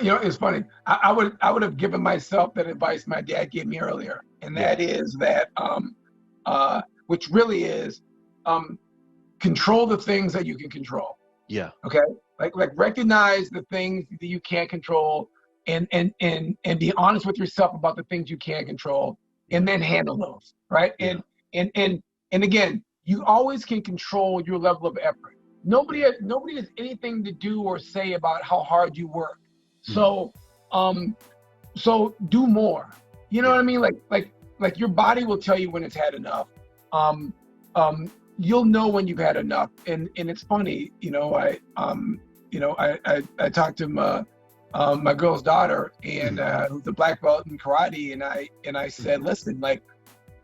It's funny. I would have given myself that advice my dad gave me earlier, and that is that, which really is, control the things that you can control. Yeah. Okay. Like recognize the things that you can't control, and be honest with yourself about the things you can't control, and then handle those. Right. Yeah. And again, you always can control your level of effort. Nobody has anything to do or say about how hard you work. So, so do more. You know what I mean? Like your body will tell you when it's had enough. You'll know when you've had enough. And it's funny, I talked to my girl's daughter, and who's a black belt in karate, and I said, listen, like,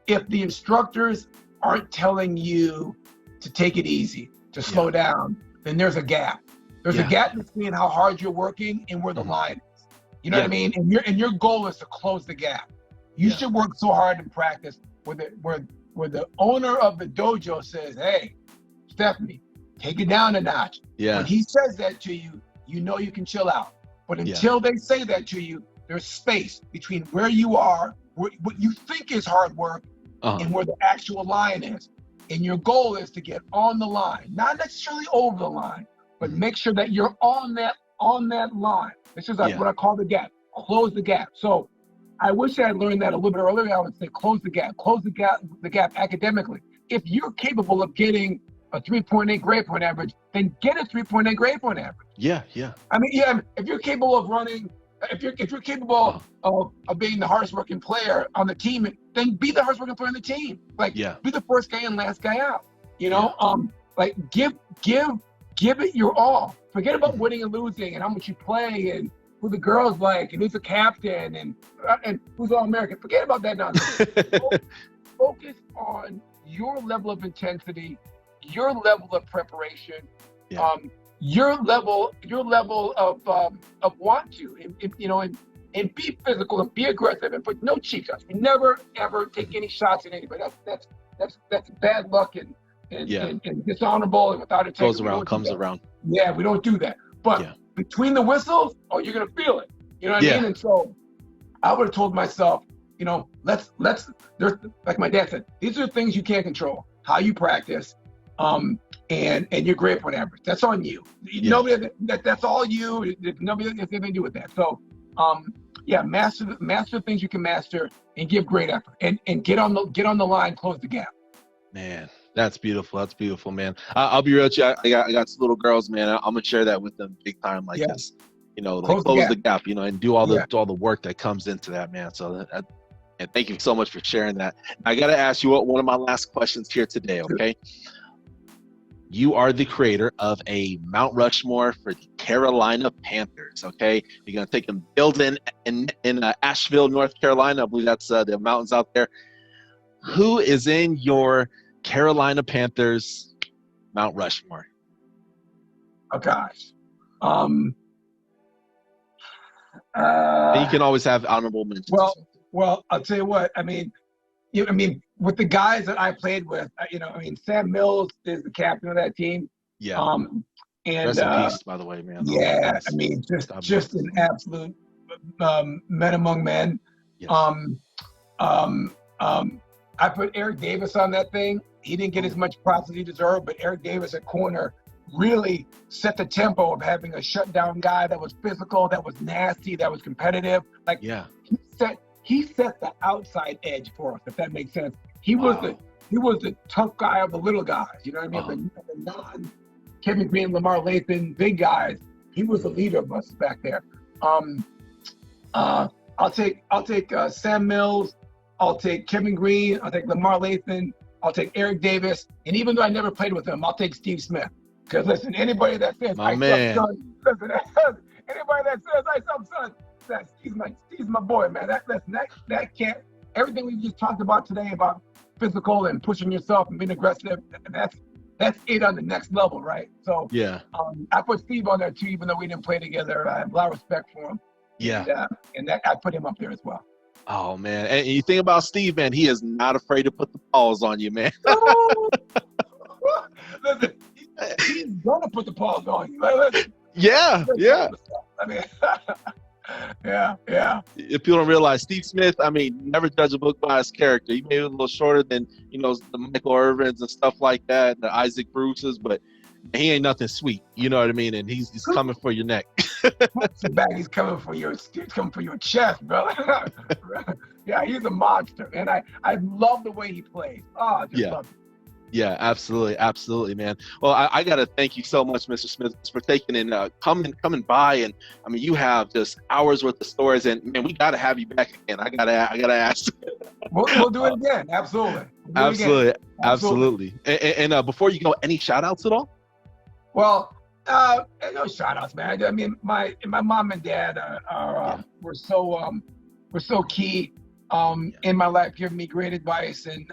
if the instructors aren't telling you to take it easy, to slow down, then there's a gap. There's a gap between how hard you're working and where the line is. You know what I mean? And your goal is to close the gap. You should work so hard in practice where the owner of the dojo says, hey, Stephanie, take it down a notch. Yeah. When he says that to you, you know you can chill out. But until they say that to you, there's space between where you are, what you think is hard work, and where the actual line is. And your goal is to get on the line, not necessarily over the line, but make sure that you're on that line. This is what I call the gap. Close the gap. So I wish I had learned that a little bit earlier. I would say close the gap academically. If you're capable of getting a 3.8 grade point average, then get a 3.8 grade point average. Yeah. I mean, if you're capable of running, if you're capable of being the hardest working player on the team, then be the hardest working player on the team. Like, be the first guy in, last guy out. Like give it your all. Forget about winning and losing and how much you play and who the girls like and who's the captain and who's All-American. Forget about that nonsense. Focus on your level of intensity, your level of preparation, your level of want to, and be physical and be aggressive and put no cheap shots. We never ever take any shots at anybody. That's bad luck and dishonorable and without integrity. Goes around, comes around. Yeah, we don't do that. But between the whistles, you're gonna feel it. You know what I mean? And so I would have told myself, let's like my dad said, these are the things you can't control. How you practice, and your grade point average. That's on you. Nobody that's all you. Nobody has anything to do with that. So master the things you can master and give great effort and get on the line, close the gap. Man, that's beautiful. That's beautiful, man. I'll be real with you. I got some little girls, man. I'm gonna share that with them big time, like this. Close the gap, and do all the work that comes into that, man. So and thank you so much for sharing that. I got to ask you one of my last questions here today, okay? You are the creator of a Mount Rushmore for the Carolina Panthers, okay? You're going to take them building in Asheville, North Carolina. I believe that's the mountains out there. Who is in your Carolina Panthers Mount Rushmore? Oh, gosh. And you can always have honorable mentions. Well, I'll tell you what. I mean, with the guys that I played with, Sam Mills is the captain of that team. Yeah. And rest in peace, by the way, man. Yeah, just an absolute men among men. Yes. I put Eric Davis on that thing. He didn't get as much props as he deserved, but Eric Davis at corner really set the tempo of having a shutdown guy that was physical, that was nasty, that was competitive. Like, yeah, he set the outside edge for us, if that makes sense. He was the tough guy of the little guys. You know what I mean? The non Kevin Green, Lamar Lathan, big guys. He was the leader of us back there. I'll take Sam Mills. I'll take Kevin Green. I'll take Lamar Lathan. I'll take Eric Davis. And even though I never played with him, I'll take Steve Smith. Because listen, anybody that says anybody that says I suck son, Steve's my boy, man. That can't. Everything we just talked about today about physical and pushing yourself and being aggressive, that's it on the next level, right? So yeah, I put Steve on there too, even though we didn't play together. I have a lot of respect for him. Yeah, and that I put him up there as well. Oh man, and you think about Steve, man, he is not afraid to put the paws on you, man. Listen, he's gonna put the paws on you. Listen, yeah. I mean, yeah. If people don't realize, Steve Smith, I mean, never judge a book by his character. He may be a little shorter than, the Michael Irvins and stuff like that, the Isaac Bruces, but he ain't nothing sweet. You know what I mean? And he's coming for your neck. He's coming for your chest, brother. Yeah, he's a monster, and I love the way he plays. Oh, I just love it. Yeah, absolutely, man. Well, I got to thank you so much, Mr. Smith, for taking and coming by. And I mean, you have just hours worth of stories, and man, we got to have you back again. I gotta ask. We'll do it again. Absolutely. Absolutely. And before you go, any shout outs at all? Well, no shout outs, man. I mean, my mom and dad were so key in my life, giving me great advice, and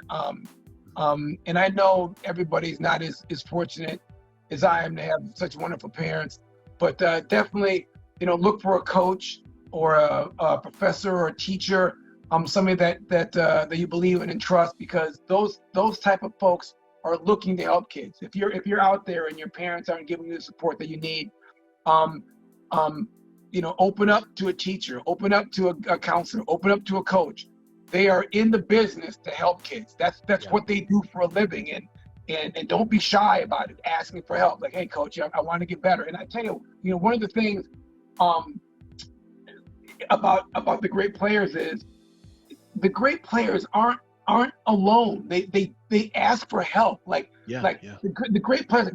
I know everybody's not as fortunate as I am to have such wonderful parents, but definitely, look for a coach or a professor or a teacher, somebody that you believe in and trust, because those type of folks are looking to help kids. If you're out there and your parents aren't giving you the support that you need, open up to a teacher, open up to a counselor, open up to a coach. They are in the business to help kids. That's what they do for a living, and don't be shy about it, asking for help. Like, hey, coach, I want to get better. And I tell you, one of the things about the great players is the great players aren't alone. They ask for help. The great players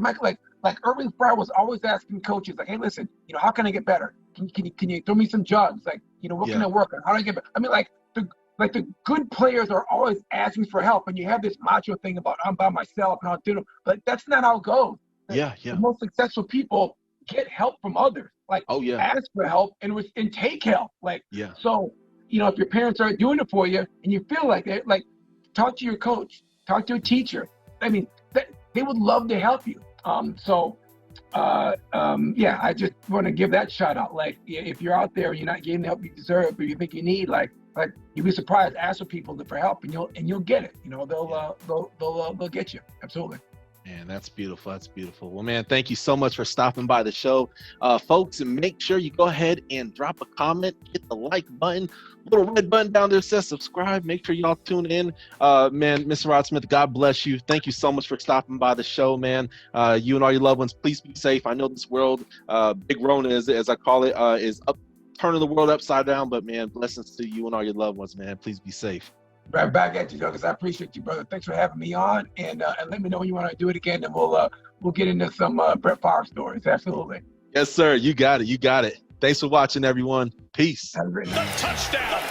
like Irving Fry was always asking coaches, like, hey, listen, how can I get better? Can you throw me some jugs? Like, what can I work on? How do I get better? I mean, the good players are always asking for help, and you have this macho thing about I'm by myself and I'll do it, but that's not how it goes. The most successful people get help from others. Ask for help and take help. So, if your parents aren't doing it for you and you feel like that, talk to your coach, talk to a teacher. I mean, they would love to help you. I just want to give that shout out. If you're out there and you're not getting the help you deserve, but you think you need, you'd be surprised. Ask for people for help, and you'll get it. They'll get you. Absolutely. Man, that's beautiful. That's beautiful. Well, man, thank you so much for stopping by the show, folks. And make sure you go ahead and drop a comment, hit the like button, little red button down there that says subscribe. Make sure y'all tune in. Man, Mr. Rod Smith, God bless you. Thank you so much for stopping by the show, man. You and all your loved ones, please be safe. I know this world, Big Rona, as I call it, is turning the world upside down. But man, blessings to you and all your loved ones, man. Please be safe. Right back at you, Douglas. I appreciate you, brother. Thanks for having me on, and let me know when you want to do it again, and we'll get into some Brett Favre stories. Absolutely. Yes, sir. You got it. Thanks for watching, everyone. Peace. Have a great night. Touchdown.